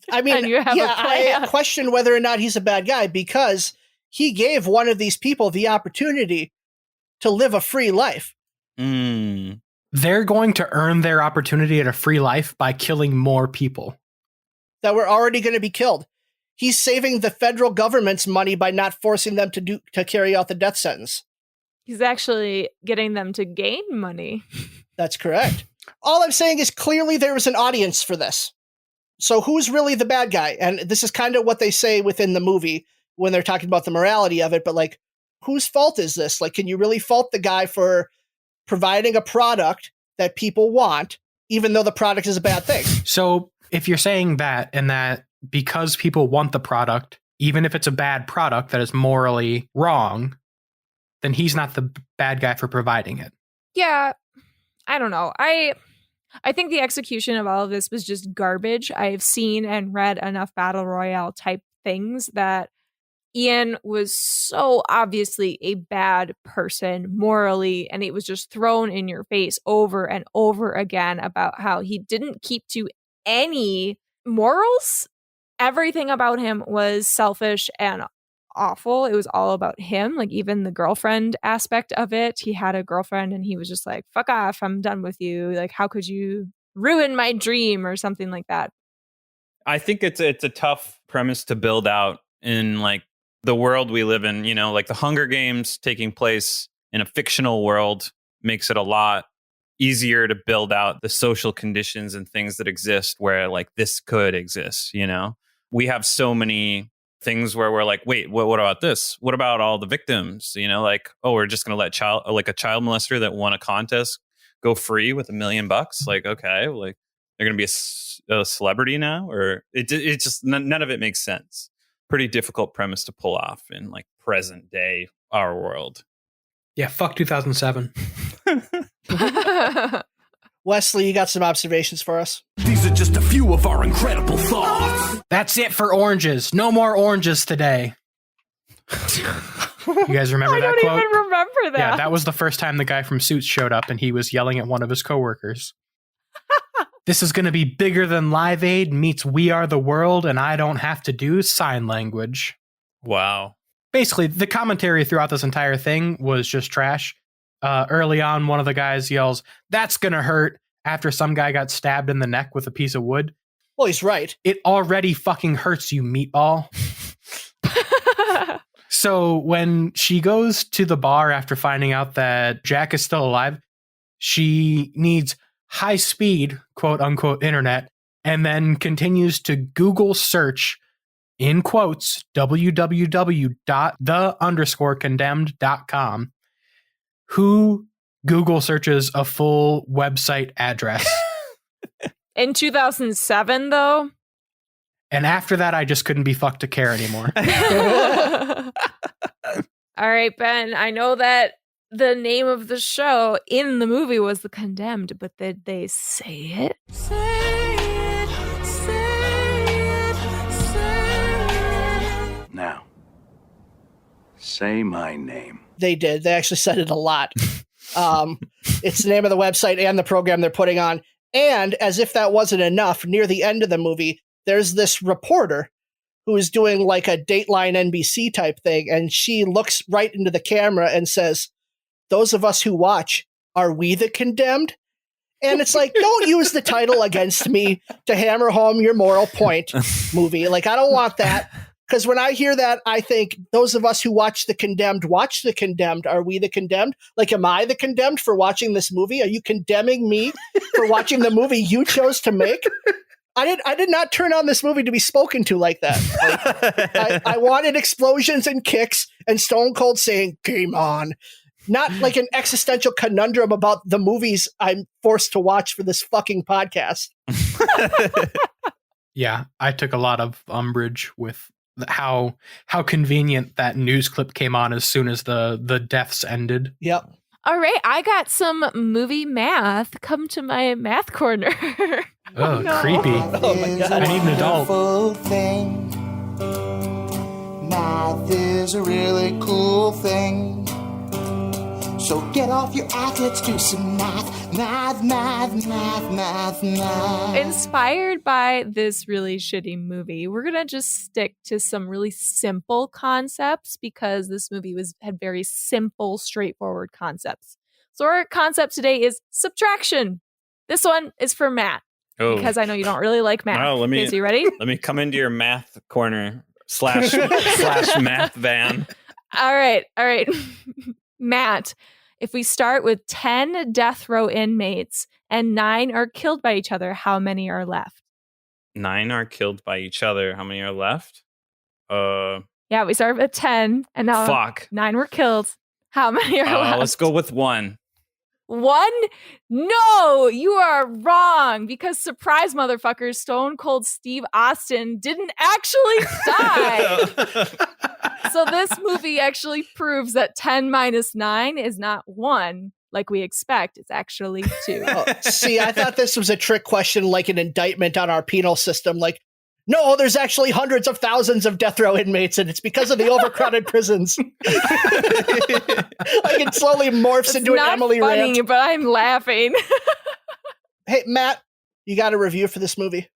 I mean, and you have a plan. I question whether or not he's a bad guy because he gave one of these people the opportunity to live a free life. They're going to earn their opportunity at a free life by killing more people that were already going to be killed. He's saving the federal government's money by not forcing them to carry out the death sentence. He's actually getting them to gain money. That's correct. All I'm saying is clearly there was an audience for this. So who's really the bad guy? And this is kind of what they say within the movie when they're talking about the morality of it. But like, whose fault is this? Like, can you really fault the guy for providing a product that people want, even though the product is a bad thing? So if you're saying that, and that because people want the product, even if it's a bad product that is morally wrong, then he's not the bad guy for providing it. Yeah, I don't know. I think the execution of all of this was just garbage. I've seen and read enough Battle Royale type things that Ian was so obviously a bad person morally, and it was just thrown in your face over and over again about how he didn't keep to any morals. Everything about him was selfish and awful. It was all about him. Like, even the girlfriend aspect of it, he had a girlfriend and he was just like, fuck off, I'm done with you. Like, how could you ruin my dream or something like that? I think it's a tough premise to build out in like the world we live in. You know, like the Hunger Games taking place in a fictional world makes it a lot easier to build out the social conditions and things that exist where like this could exist. You know, we have so many things where we're like, wait, what about this? What about all the victims? You know, like, oh, we're just going to let a child molester that won a contest go free with $1 million. Like, okay, like they're going to be a celebrity now, or it just none of it makes sense. Pretty difficult premise to pull off in like present day our world. Yeah, fuck 2007. Wesley, you got some observations for us? These are just a few of our incredible thoughts. That's it for oranges. No more oranges today. You guys remember that quote? I don't even remember that. Yeah, that was the first time the guy from Suits showed up and he was yelling at one of his coworkers. This is going to be bigger than Live Aid meets We Are the World, and I don't have to do sign language. Wow. Basically, the commentary throughout this entire thing was just trash. Early on, one of the guys yells, "That's going to hurt," after some guy got stabbed in the neck with a piece of wood. Well, he's right. It already fucking hurts, you meatball. So when she goes to the bar after finding out that Jack is still alive, she needs high speed, quote unquote, internet, and then continues to Google search, in quotes, www.the_condemned.com. Who Google searches a full website address? In 2007, though? And after that, I just couldn't be fucked to care anymore. All right, Ben, I know that the name of the show in the movie was The Condemned, but did they say it? Say it, say it, say it. Now, say my name. They did. They actually said it a lot. It's the name of the website and the program they're putting on. And as if that wasn't enough, near the end of the movie, there's this reporter who is doing like a Dateline NBC type thing, and she looks right into the camera and says, "Those of us who watch, are we the condemned?" And it's like, don't use the title against me to hammer home your moral point, movie. Like, I don't want that. Because when I hear that, I think, those of us who watch The Condemned, watch The Condemned. Are we the condemned? Like, am I the condemned for watching this movie? Are you condemning me for watching the movie you chose to make? I did not turn on this movie to be spoken to like that. Like, I wanted explosions and kicks and Stone Cold saying, "Game on." Not like an existential conundrum about the movies I'm forced to watch for this fucking podcast. Yeah, I took a lot of umbrage with how convenient that news clip came on as soon as the deaths ended. Yep. All right, I got some movie math. Come to my math corner. Oh, no. Creepy. Oh my God. I need an adult. Thing. Math is a really cool thing. So get off your ass, let's do some math. Math, math, math, math, math. Inspired by this really shitty movie, we're going to just stick to some really simple concepts because this movie had very simple, straightforward concepts. So our concept today is subtraction. This one is for Matt because I know you don't really like math. Oh, Okay, so you ready? Let me come into your math corner slash math van. All right. Matt, if we start with 10 death row inmates and 9 are killed by each other, how many are left? 9 are killed by each other. How many are left? Yeah, we started at 10, and now Fuck. 9 were killed. How many are left? Let's go with 1. 1? No, you are wrong, because surprise motherfuckers, Stone Cold Steve Austin didn't actually die. So this movie actually proves that 10 minus 9 is not 1 like we expect. It's actually 2. Oh, see, I thought this was a trick question, like an indictment on our penal system. Like, no, there's actually hundreds of thousands of death row inmates, and it's because of the overcrowded prisons. Like it slowly morphs into an Emily funny, rant. But I'm laughing. Hey, Matt, you got a review for this movie?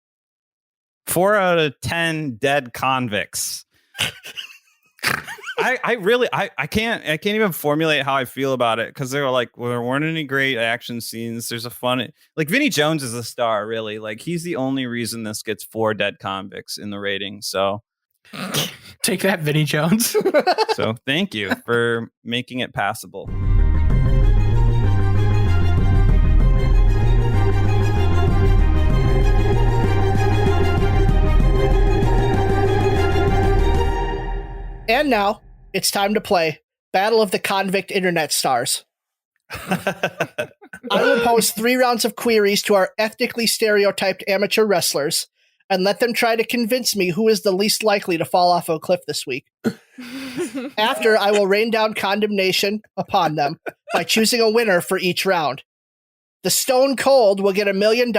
4 out of 10 dead convicts. I can't even formulate how I feel about it, because they're like, well, there weren't any great action scenes. There's a fun, like, Vinnie Jones is a star, really. Like, he's the only reason this gets 4 dead convicts in the rating. So take that, Vinnie Jones. So thank you for making it passable. And now it's time to play Battle of the Convict Internet Stars. I will pose 3 rounds of queries to our ethnically stereotyped amateur wrestlers and let them try to convince me who is the least likely to fall off a cliff this week. After, I will rain down condemnation upon them by choosing a winner for each round. The Stone Cold will get $1 million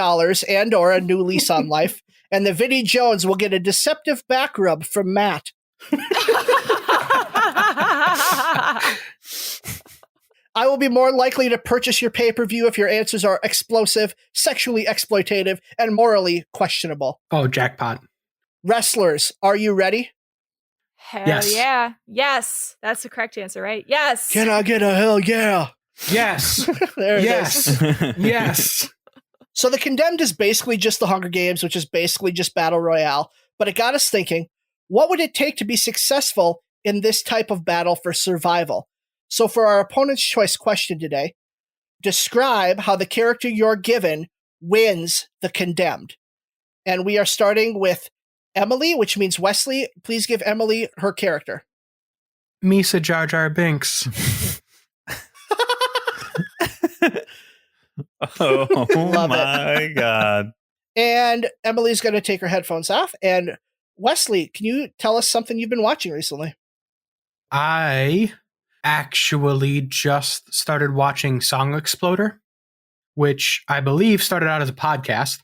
and or a new lease on life, and the Vinnie Jones will get a deceptive back rub from Matt. I will be more likely to purchase your pay-per-view if your answers are explosive, sexually exploitative, and morally questionable. Oh, jackpot. Wrestlers, are you ready? Hell Yes. yeah. Yes. That's the correct answer, right? Yes. Can I get a hell yeah? Yes. There it Yes. is. Yes. So The Condemned is basically just the Hunger Games, which is basically just Battle Royale, but it got us thinking, what would it take to be successful in this type of battle for survival? So for our opponent's choice question today, describe how the character you're given wins the Condemned. And we are starting with Emily, which means Wesley. Please give Emily her character. Misa Jar Jar Binks. Oh Love my God. And Emily's going to take her headphones off. And Wesley, can you tell us something you've been watching recently? I actually just started watching Song Exploder, which I believe started out as a podcast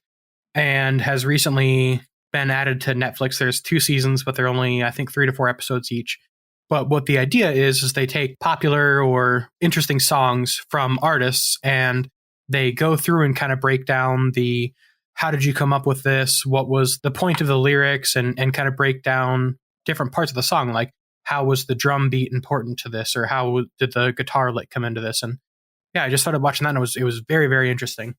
and has recently been added to Netflix. There's 2 seasons, but they're only, I think, 3 to 4 episodes each. But what the idea is they take popular or interesting songs from artists and they go through and kind of break down the how did you come up with this? What was the point of the lyrics? And kind of break down different parts of the song, like how was the drum beat important to this, or how did the guitar lick come into this? And yeah, I just started watching that, and it was very, very interesting.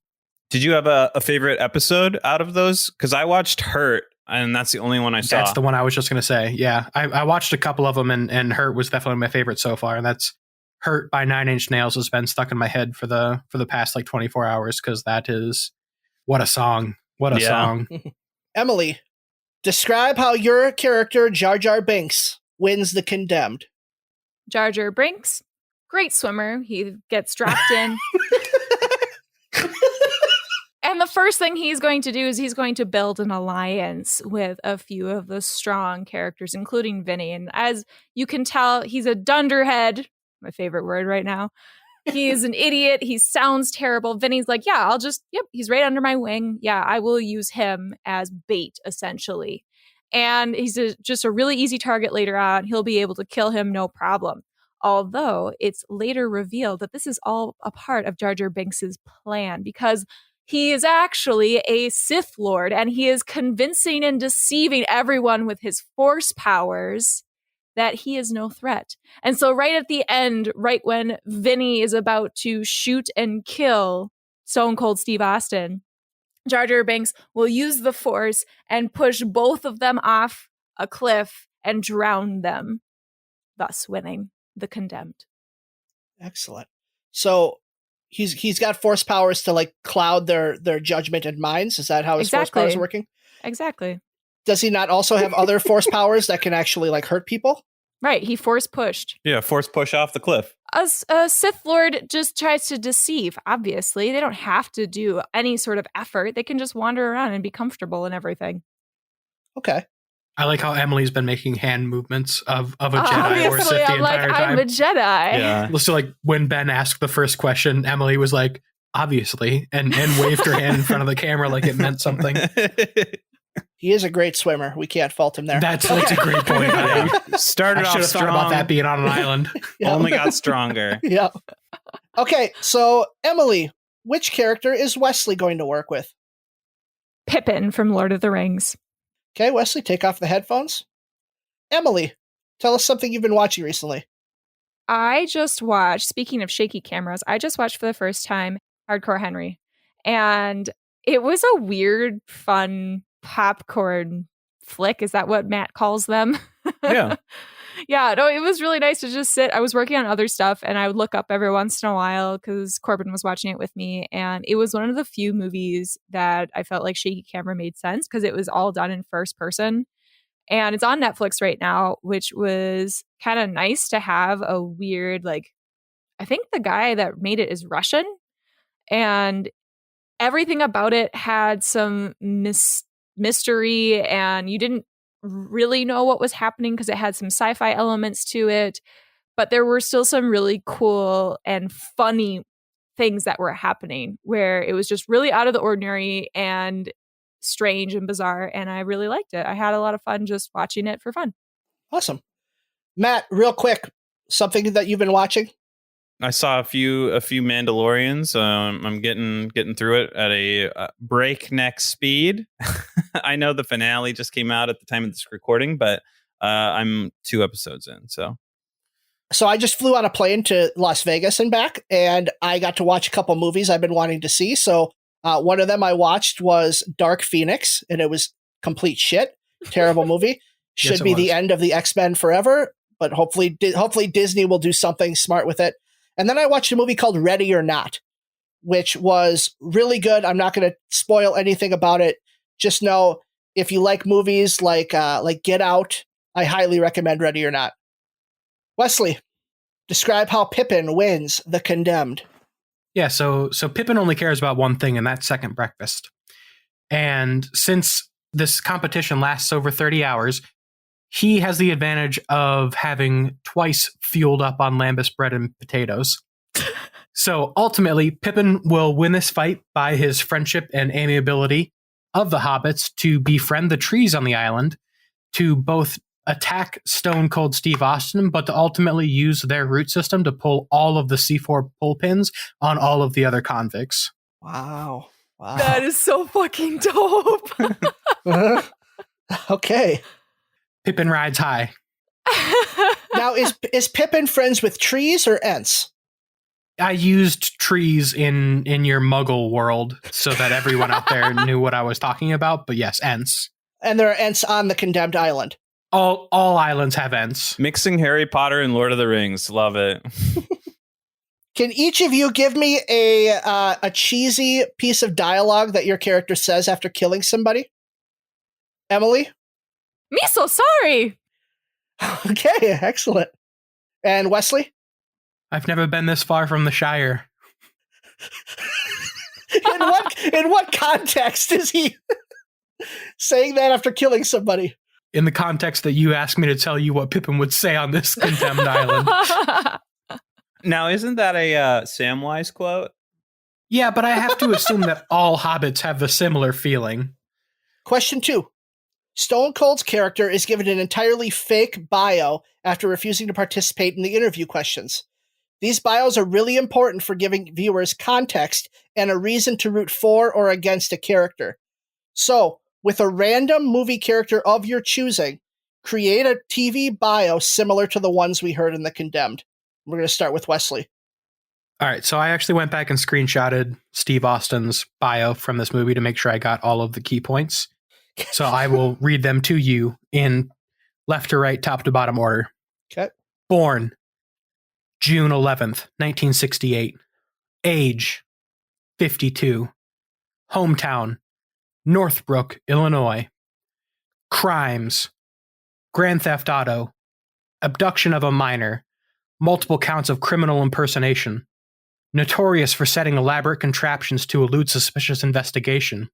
Did you have a favorite episode out of those? Because I watched Hurt, and that's the only one I saw. That's the one I was just going to say. Yeah, I watched a couple of them, and Hurt was definitely my favorite so far. And that's Hurt by 9 Inch Nails has been stuck in my head for the past like 24 hours, because that is what a song. What a song. Emily, describe how your character, Jar Jar Binks, wins the Condemned. Jar Jar Binks, great swimmer. He gets dropped in. And the first thing he's going to do is he's going to build an alliance with a few of the strong characters, including Vinny. And as you can tell, he's a dunderhead, my favorite word right now. He's an idiot. He sounds terrible. Vinny's like, yeah, he's right under my wing. Yeah, I will use him as bait, essentially. And he's just a really easy target later on. He'll be able to kill him, no problem. Although it's later revealed that this is all a part of Jar Jar Binks' plan, because he is actually a Sith Lord, and he is convincing and deceiving everyone with his force powers that he is no threat. And so right at the end, right when Vinny is about to shoot and kill Stone Cold Steve Austin, Jar Jar Binks will use the force and push both of them off a cliff and drown them, thus winning the Condemned. Excellent. So he's got force powers to like cloud their judgment and minds. Is that how his force powers are working? Exactly. Does he not also have other force powers that can actually like hurt people? Right. He force pushed. Yeah, force push off the cliff. A Sith Lord just tries to deceive, obviously. They don't have to do any sort of effort. They can just wander around and be comfortable and everything. Okay. I like how Emily's been making hand movements of a Jedi Obviously, or Sith the I'm like, entire time. I'm a Jedi. Yeah. So like when Ben asked the first question, Emily was like, obviously, and waved her hand in front of the camera like it meant something. He is a great swimmer. We can't fault him there. That's a great point. Yeah. I Started off should have strong. thought about that being on an island. Yeah. Only got stronger. Yeah. Okay, so Emily, which character is Wesley going to work with? Pippin from Lord of the Rings. Okay, Wesley, take off the headphones. Emily, tell us something you've been watching recently. I just watched, speaking of shaky cameras, I just watched for the first time Hardcore Henry. And it was a weird, fun popcorn flick. Is that what Matt calls them? Yeah. Yeah, no, it was really nice to just sit. I was working on other stuff and I would look up every once in a while because Corbin was watching it with me. And it was one of the few movies that I felt like shaky camera made sense because it was all done in first person. And it's on Netflix right now, which was kind of nice to have a weird, like, I think the guy that made it is Russian. And everything about it had some mystery and you didn't really know what was happening because it had some sci-fi elements to it, but there were still some really cool and funny things that were happening where it was just really out of the ordinary and strange and bizarre, and I really liked it. I had a lot of fun just watching it for fun. Awesome. Matt, real quick, something that you've been watching? I saw a few Mandalorians. I'm getting through it at a breakneck speed. I know the finale just came out at the time of this recording, but I'm 2 episodes in. So I just flew on a plane to Las Vegas and back, and I got to watch a couple movies I've been wanting to see. So one of them I watched was Dark Phoenix, and it was complete shit. Terrible movie. Should Yes, be was. the end of the X-Men forever, but hopefully Disney will do something smart with it. And then I watched a movie called Ready or Not, which was really good. I'm not going to spoil anything about it. Just know if you like movies like Get Out, I highly recommend Ready or Not. Wesley, describe how Pippin wins the Condemned. Yeah, so Pippin only cares about one thing, and that's second breakfast. And since this competition lasts over 30 hours, he has the advantage of having twice fueled up on lambus bread and potatoes. So ultimately, Pippin will win this fight by his friendship and amiability of the hobbits to befriend the trees on the island, to both attack Stone Cold Steve Austin, but to ultimately use their root system to pull all of the C4 pull pins on all of the other convicts. Wow. That is so fucking dope. Okay. Pippin rides high. Now, is Pippin friends with trees or Ents? I used trees in your Muggle world so that everyone out there knew what I was talking about. But yes, Ents. And there are Ents on the Condemned Island. All islands have Ents. mixing Harry Potter and Lord of the Rings. Love it. Can each of you give me a cheesy piece of dialogue that your character says after killing somebody? Emily? Me so sorry. Okay, excellent. And Wesley? I've never been this far from the Shire. In what context is he saying that after killing somebody? In the context that you asked me to tell you what Pippin would say on this condemned island. Now, isn't that a Samwise quote? Yeah, but I have to assume that all hobbits have the similar feeling. Question 2. Stone Cold's character is given an entirely fake bio after refusing to participate in the interview questions. These bios are really important for giving viewers context and a reason to root for or against a character. So, with a random movie character of your choosing, create a TV bio similar to the ones we heard in The Condemned. We're going to start with Wesley. All right, so I actually went back and screenshotted Steve Austin's bio from this movie to make sure I got all of the key points. So I will read them to you in left to right, top to bottom order. Okay. Born June 11th, 1968. Age 52. Hometown Northbrook, Illinois. Crimes. Grand theft auto. Abduction of a minor. Multiple counts of criminal impersonation. Notorious for setting elaborate contraptions to elude suspicious investigation.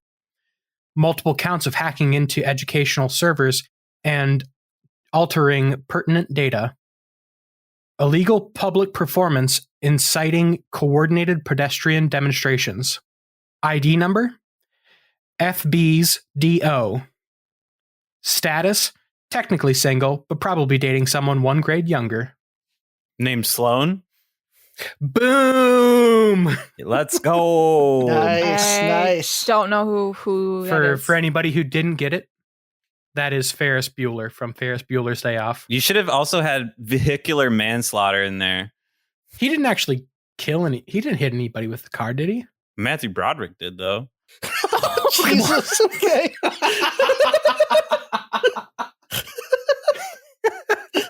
Multiple counts of hacking into educational servers and altering pertinent data. Illegal public performance inciting coordinated pedestrian demonstrations. ID number? FB's DO. Status? Technically single, but probably dating someone 1 grade younger. Name Sloan. Boom! Let's go. Nice. Don't know who that is. For anybody who didn't get it, that is Ferris Bueller from Ferris Bueller's Day Off. You should have also had vehicular manslaughter in there. He didn't actually he didn't hit anybody with the car, did he? Matthew Broderick did, though. Jesus, okay.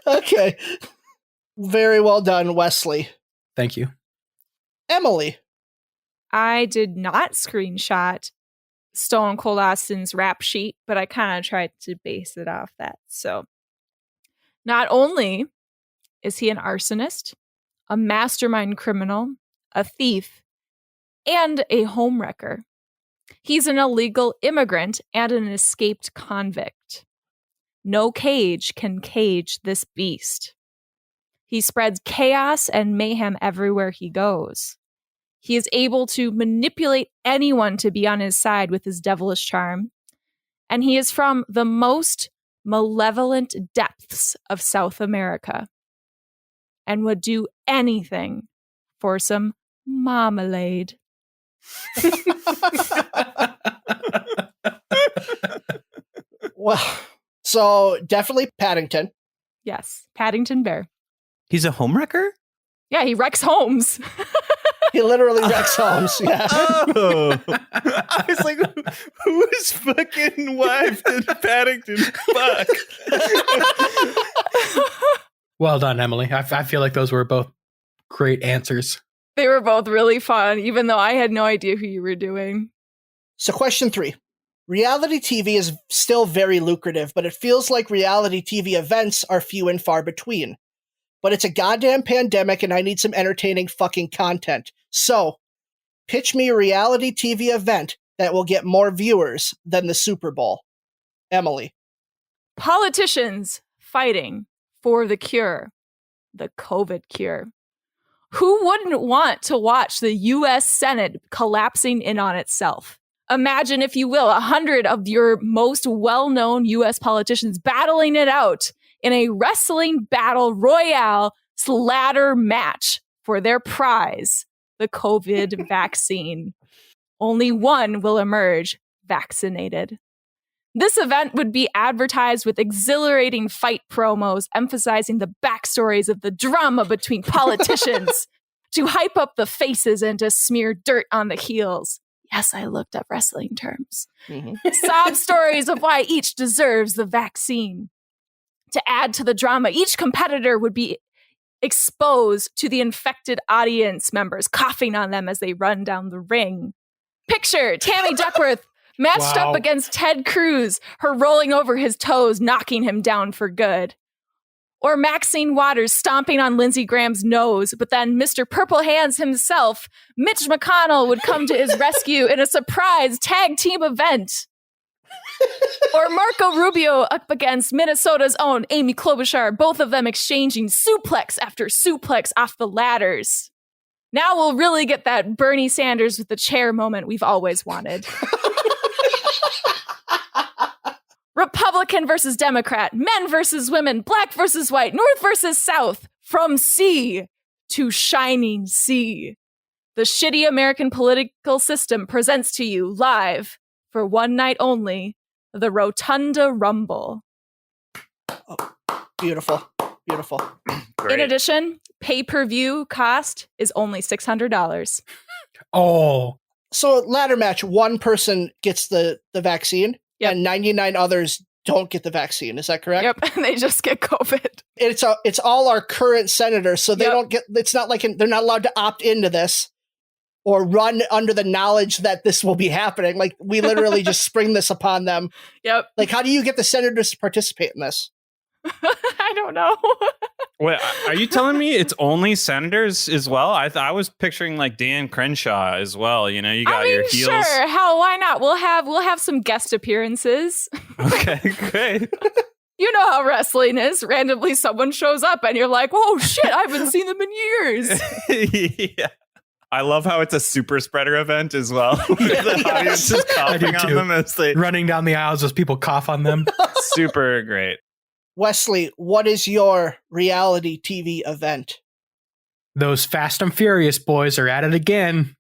Okay. Very well done, Wesley. Thank you. Emily. I did not screenshot Stone Cold Austin's rap sheet, but I kind of tried to base it off that. So not only is he an arsonist, a mastermind criminal, a thief, and a homewrecker, he's an illegal immigrant and an escaped convict. No cage can cage this beast. He spreads chaos and mayhem everywhere he goes. He is able to manipulate anyone to be on his side with his devilish charm. And he is from the most malevolent depths of South America and would do anything for some marmalade. Well, so definitely Paddington. Yes, Paddington Bear. He's a homewrecker? Yeah, he wrecks homes. He literally wrecks homes. Yeah. Oh. I was like, whose fucking wife did Paddington fuck? Well done, Emily. I feel like those were both great answers. They were both really fun, even though I had no idea who you were doing. So question 3. Reality TV is still very lucrative, but it feels like reality TV events are few and far between. But it's a goddamn pandemic and I need some entertaining fucking content. So, pitch me a reality TV event that will get more viewers than the Super Bowl. Emily. Politicians fighting for the cure, the COVID cure. Who wouldn't want to watch the U.S. Senate collapsing in on itself? Imagine, if you will, 100 of your most well-known U.S. politicians battling it out in a wrestling battle royale ladder match for their prize, the COVID vaccine. Only one will emerge vaccinated. This event would be advertised with exhilarating fight promos emphasizing the backstories of the drama between politicians to hype up the faces and to smear dirt on the heels. Yes, I looked up wrestling terms. Mm-hmm. Sob stories of why each deserves the vaccine. To add to the drama, each competitor would be exposed to the infected audience members, coughing on them as they run down the ring. Picture Tammy Duckworth matched up against Ted Cruz, her rolling over his toes, knocking him down for good. Or Maxine Waters stomping on Lindsey Graham's nose, but then Mr. Purple Hands himself, Mitch McConnell, would come to his rescue in a surprise tag team event. Or Marco Rubio up against Minnesota's own Amy Klobuchar, both of them exchanging suplex after suplex off the ladders. Now we'll really get that Bernie Sanders with the chair moment we've always wanted. Republican versus Democrat, men versus women, black versus white, north versus south, from sea to shining sea. The shitty American political system presents to you live, for one night only, the Rotunda Rumble. Oh, beautiful. Beautiful. In addition, pay-per-view cost is only $600. Oh. So ladder match, one person gets the vaccine. Yep. And 99 others don't get the vaccine. Is that correct? Yep, they just get COVID. It's all our current senators, so they don't get. It's not like they're not allowed to opt into this, or run under the knowledge that this will be happening. Like, we literally just spring this upon them. Yep. Like, how do you get the senators to participate in this? I don't know. Wait, are you telling me it's only senators as well? I was picturing like Dan Crenshaw as well. You know, you got your heels. Sure. Hell, why not? We'll have some guest appearances. Okay, great. You know how wrestling is. Randomly, someone shows up, and you're like, "Oh shit! I haven't seen them in years." Yeah. I love how it's a super spreader event as well. The audience is coughing on them as they running down the aisles as people cough on them. Super great. Wesley, what is your reality TV event? Those Fast and Furious boys are at it again.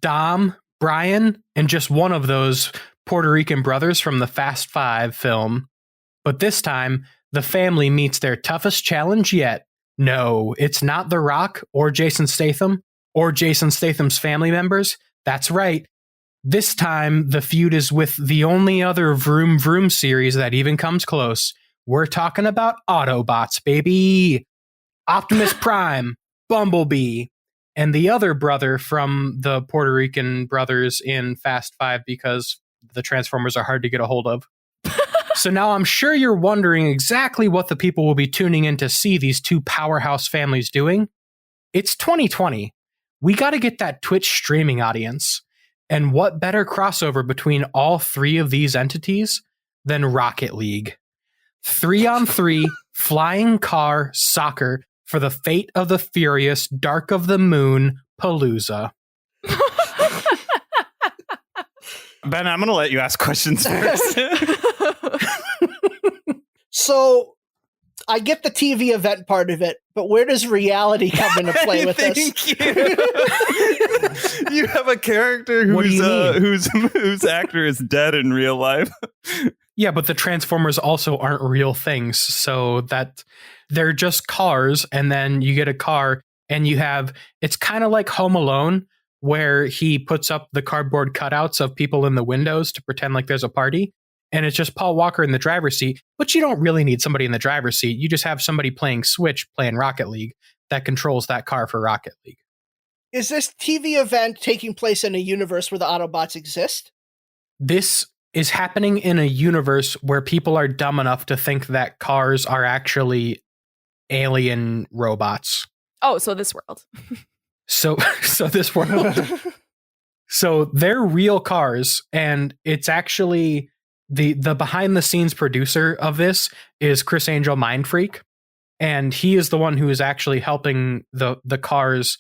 Dom, Brian, and just one of those Puerto Rican brothers from the Fast Five film. But this time, the family meets their toughest challenge yet. No, it's not The Rock or Jason Statham or Jason Statham's family members. That's right. This time, the feud is with the only other Vroom Vroom series that even comes close. We're talking about Autobots, baby. Optimus Prime, Bumblebee, and the other brother from the Puerto Rican brothers in Fast Five, because the Transformers are hard to get a hold of. So now I'm sure you're wondering exactly what the people will be tuning in to see these two powerhouse families doing. It's 2020. We got to get that Twitch streaming audience. And what better crossover between all three of these entities than Rocket League? 3-on-3 flying car soccer for the fate of the furious Dark of the Moon Palooza. Ben, I'm going to let you ask questions first. So, I get the TV event part of it, but where does reality come into play with this? You have a character whose actor is dead in real life. Yeah, but the Transformers also aren't real things, so that they're just cars, and then you get a car, and you have, it's kind of like Home Alone, where he puts up the cardboard cutouts of people in the windows to pretend like there's a party, and it's just Paul Walker in the driver's seat, but you don't really need somebody in the driver's seat. You just have somebody playing Switch, playing Rocket League, that controls that car for Rocket League. Is this TV event taking place in a universe where the Autobots exist? This is happening in a universe where people are dumb enough to think that cars are actually alien robots. Oh, so this world. So this world. So they're real cars, and it's actually the behind the scenes producer of this is Chris Angel Mindfreak, and he is the one who is actually helping the cars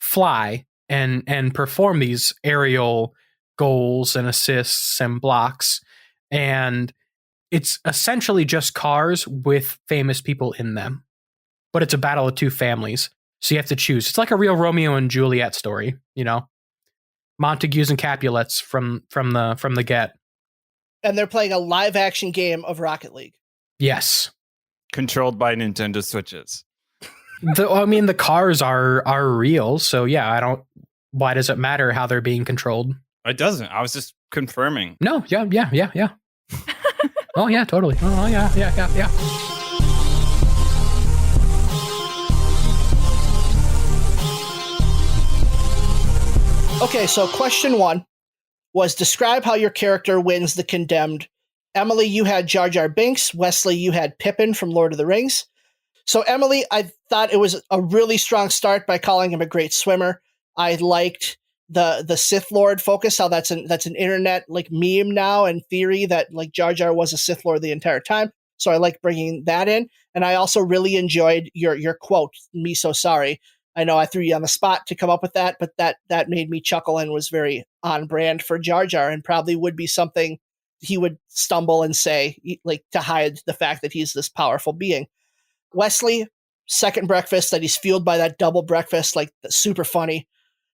fly and perform these aerial goals and assists and blocks, and it's essentially just cars with famous people in them, but it's a battle of two families, so you have to choose. It's like a real Romeo and Juliet story, you know, Montagues and Capulets from the get. And they're playing a live action game of Rocket League. Yes, controlled by Nintendo Switches. The cars are real, so yeah, why does it matter how they're being controlled? It doesn't. I was just confirming. No, yeah. Oh yeah, totally. Oh yeah. Okay, so question 1 was describe how your character wins the Condemned. Emily, you had Jar Jar Binks. Wesley, you had Pippin from Lord of the Rings. So Emily, I thought it was a really strong start by calling him a great swimmer. I liked the Sith Lord focus, how that's an internet like meme now and theory that like Jar Jar was a Sith Lord the entire time. So I like bringing that in. And I also really enjoyed your quote, "Me so sorry." I know I threw you on the spot to come up with that, but that made me chuckle and was very on brand for Jar Jar, and probably would be something he would stumble and say, like, to hide the fact that he's this powerful being. Wesley, second breakfast, that he's fueled by that double breakfast, like, super funny.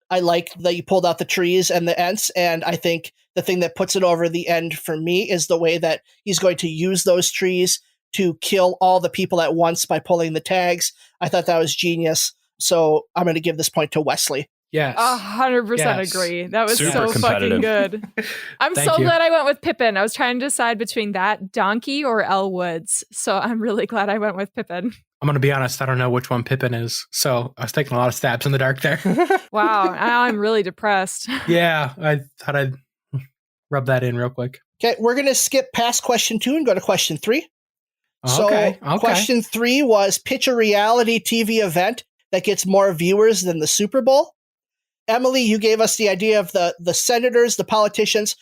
I like that you pulled out the trees and the Ents, and I think the thing that puts it over the end for me is the way that he's going to use those trees to kill all the people at once by pulling the tags. I thought that was genius. So I'm going to give this point to Wesley. Yes. 100% agree. That was Super so fucking good. I'm Thank so you. glad I went with Pippin. I was trying to decide between that, Donkey, or Elle Woods. So I'm really glad I went with Pippin. I'm going to be honest, I don't know which one Pippin is. So I was taking a lot of stabs in the dark there. Wow, now I'm really depressed. Yeah, I thought I'd rub that in real quick. Okay, we're going to skip past question 2 and go to question 3. Okay. Question 3 was pitch a reality TV event that gets more viewers than the Super Bowl. Emily, you gave us the idea of the senators, the politicians,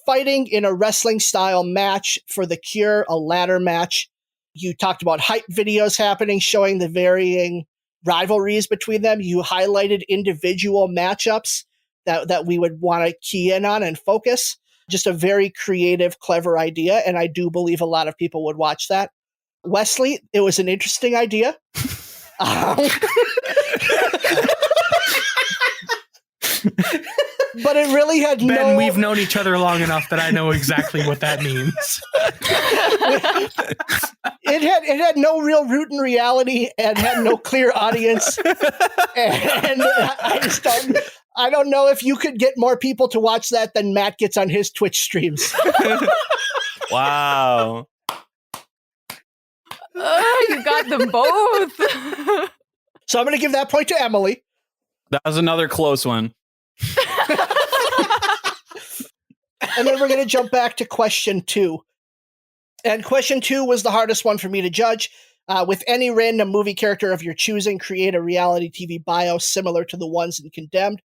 fighting in a wrestling-style match for the cure, a ladder match. You talked about hype videos happening, showing the varying rivalries between them. You highlighted individual matchups that we would want to key in on and focus. Just a very creative, clever idea, and I do believe a lot of people would watch that. Wesley, it was an interesting idea. But it really had Ben, we've known each other long enough that I know exactly what that means. It had no real root in reality and had no clear audience. And I don't know if you could get more people to watch that than Matt gets on his Twitch streams. Wow. You got them both. So I'm going to give that point to Emily. That was another close one. And then we're going to jump back to question 2. And question 2 was the hardest one for me to judge. With any random movie character of your choosing, create a reality TV bio similar to the ones in Condemned.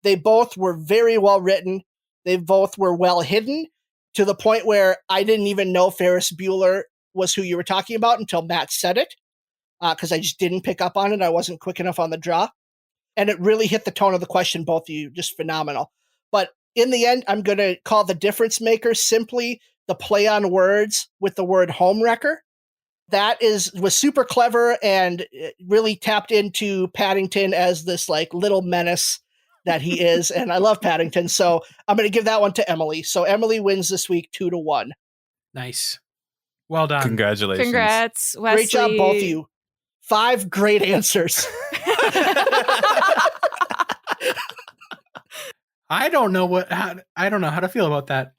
They both were very well written. They both were well hidden to the point where I didn't even know Ferris Bueller was who you were talking about until Matt said it, because I just didn't pick up on it. I wasn't quick enough on the draw. And it really hit the tone of the question, both of you, just phenomenal. But in the end, I'm going to call the difference maker simply the play on words with the word homewrecker. That was super clever and really tapped into Paddington as this like little menace that he is. And I love Paddington. So I'm going to give that one to Emily. So Emily wins this week 2-1. Nice. Well done. Congratulations. Congrats, Wesley. Great job, both of you. 5 great answers. I don't know how to feel about that.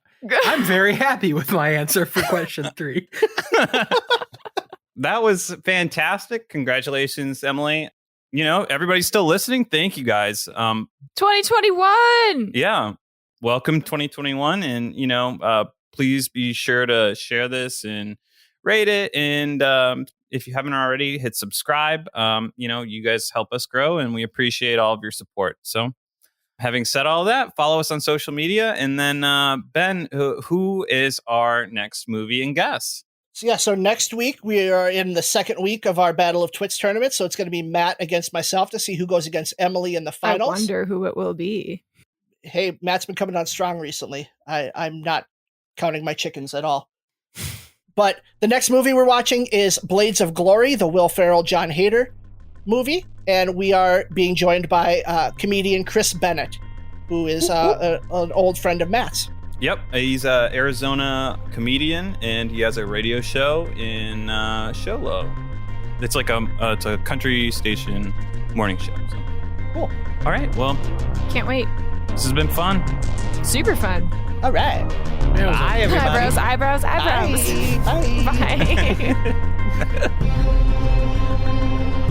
I'm very happy with my answer for question 3. That was fantastic. Congratulations, Emily. Everybody's still listening. Thank you guys. 2021. Yeah. Welcome 2021. And, please be sure to share this and rate it. And if you haven't already, hit subscribe. You guys help us grow and we appreciate all of your support. So having said all that, follow us on social media. And then, Ben, who is our next movie and guest? So next week we are in the second week of our Battle of Twits tournament. So it's going to be Matt against myself to see who goes against Emily in the finals. I wonder who it will be. Hey, Matt's been coming on strong recently. I'm not counting my chickens at all. But the next movie we're watching is Blades of Glory, the Will Ferrell, John Hader movie. And we are being joined by comedian Chris Bennett, who is an old friend of Matt's. Yep, he's an Arizona comedian, and he has a radio show in Sholo. It's like it's a country station morning show. So. Cool. All right, well. Can't wait. This has been fun. Super fun. All right. Bye, everybody. Eyebrows. Bye. Bye.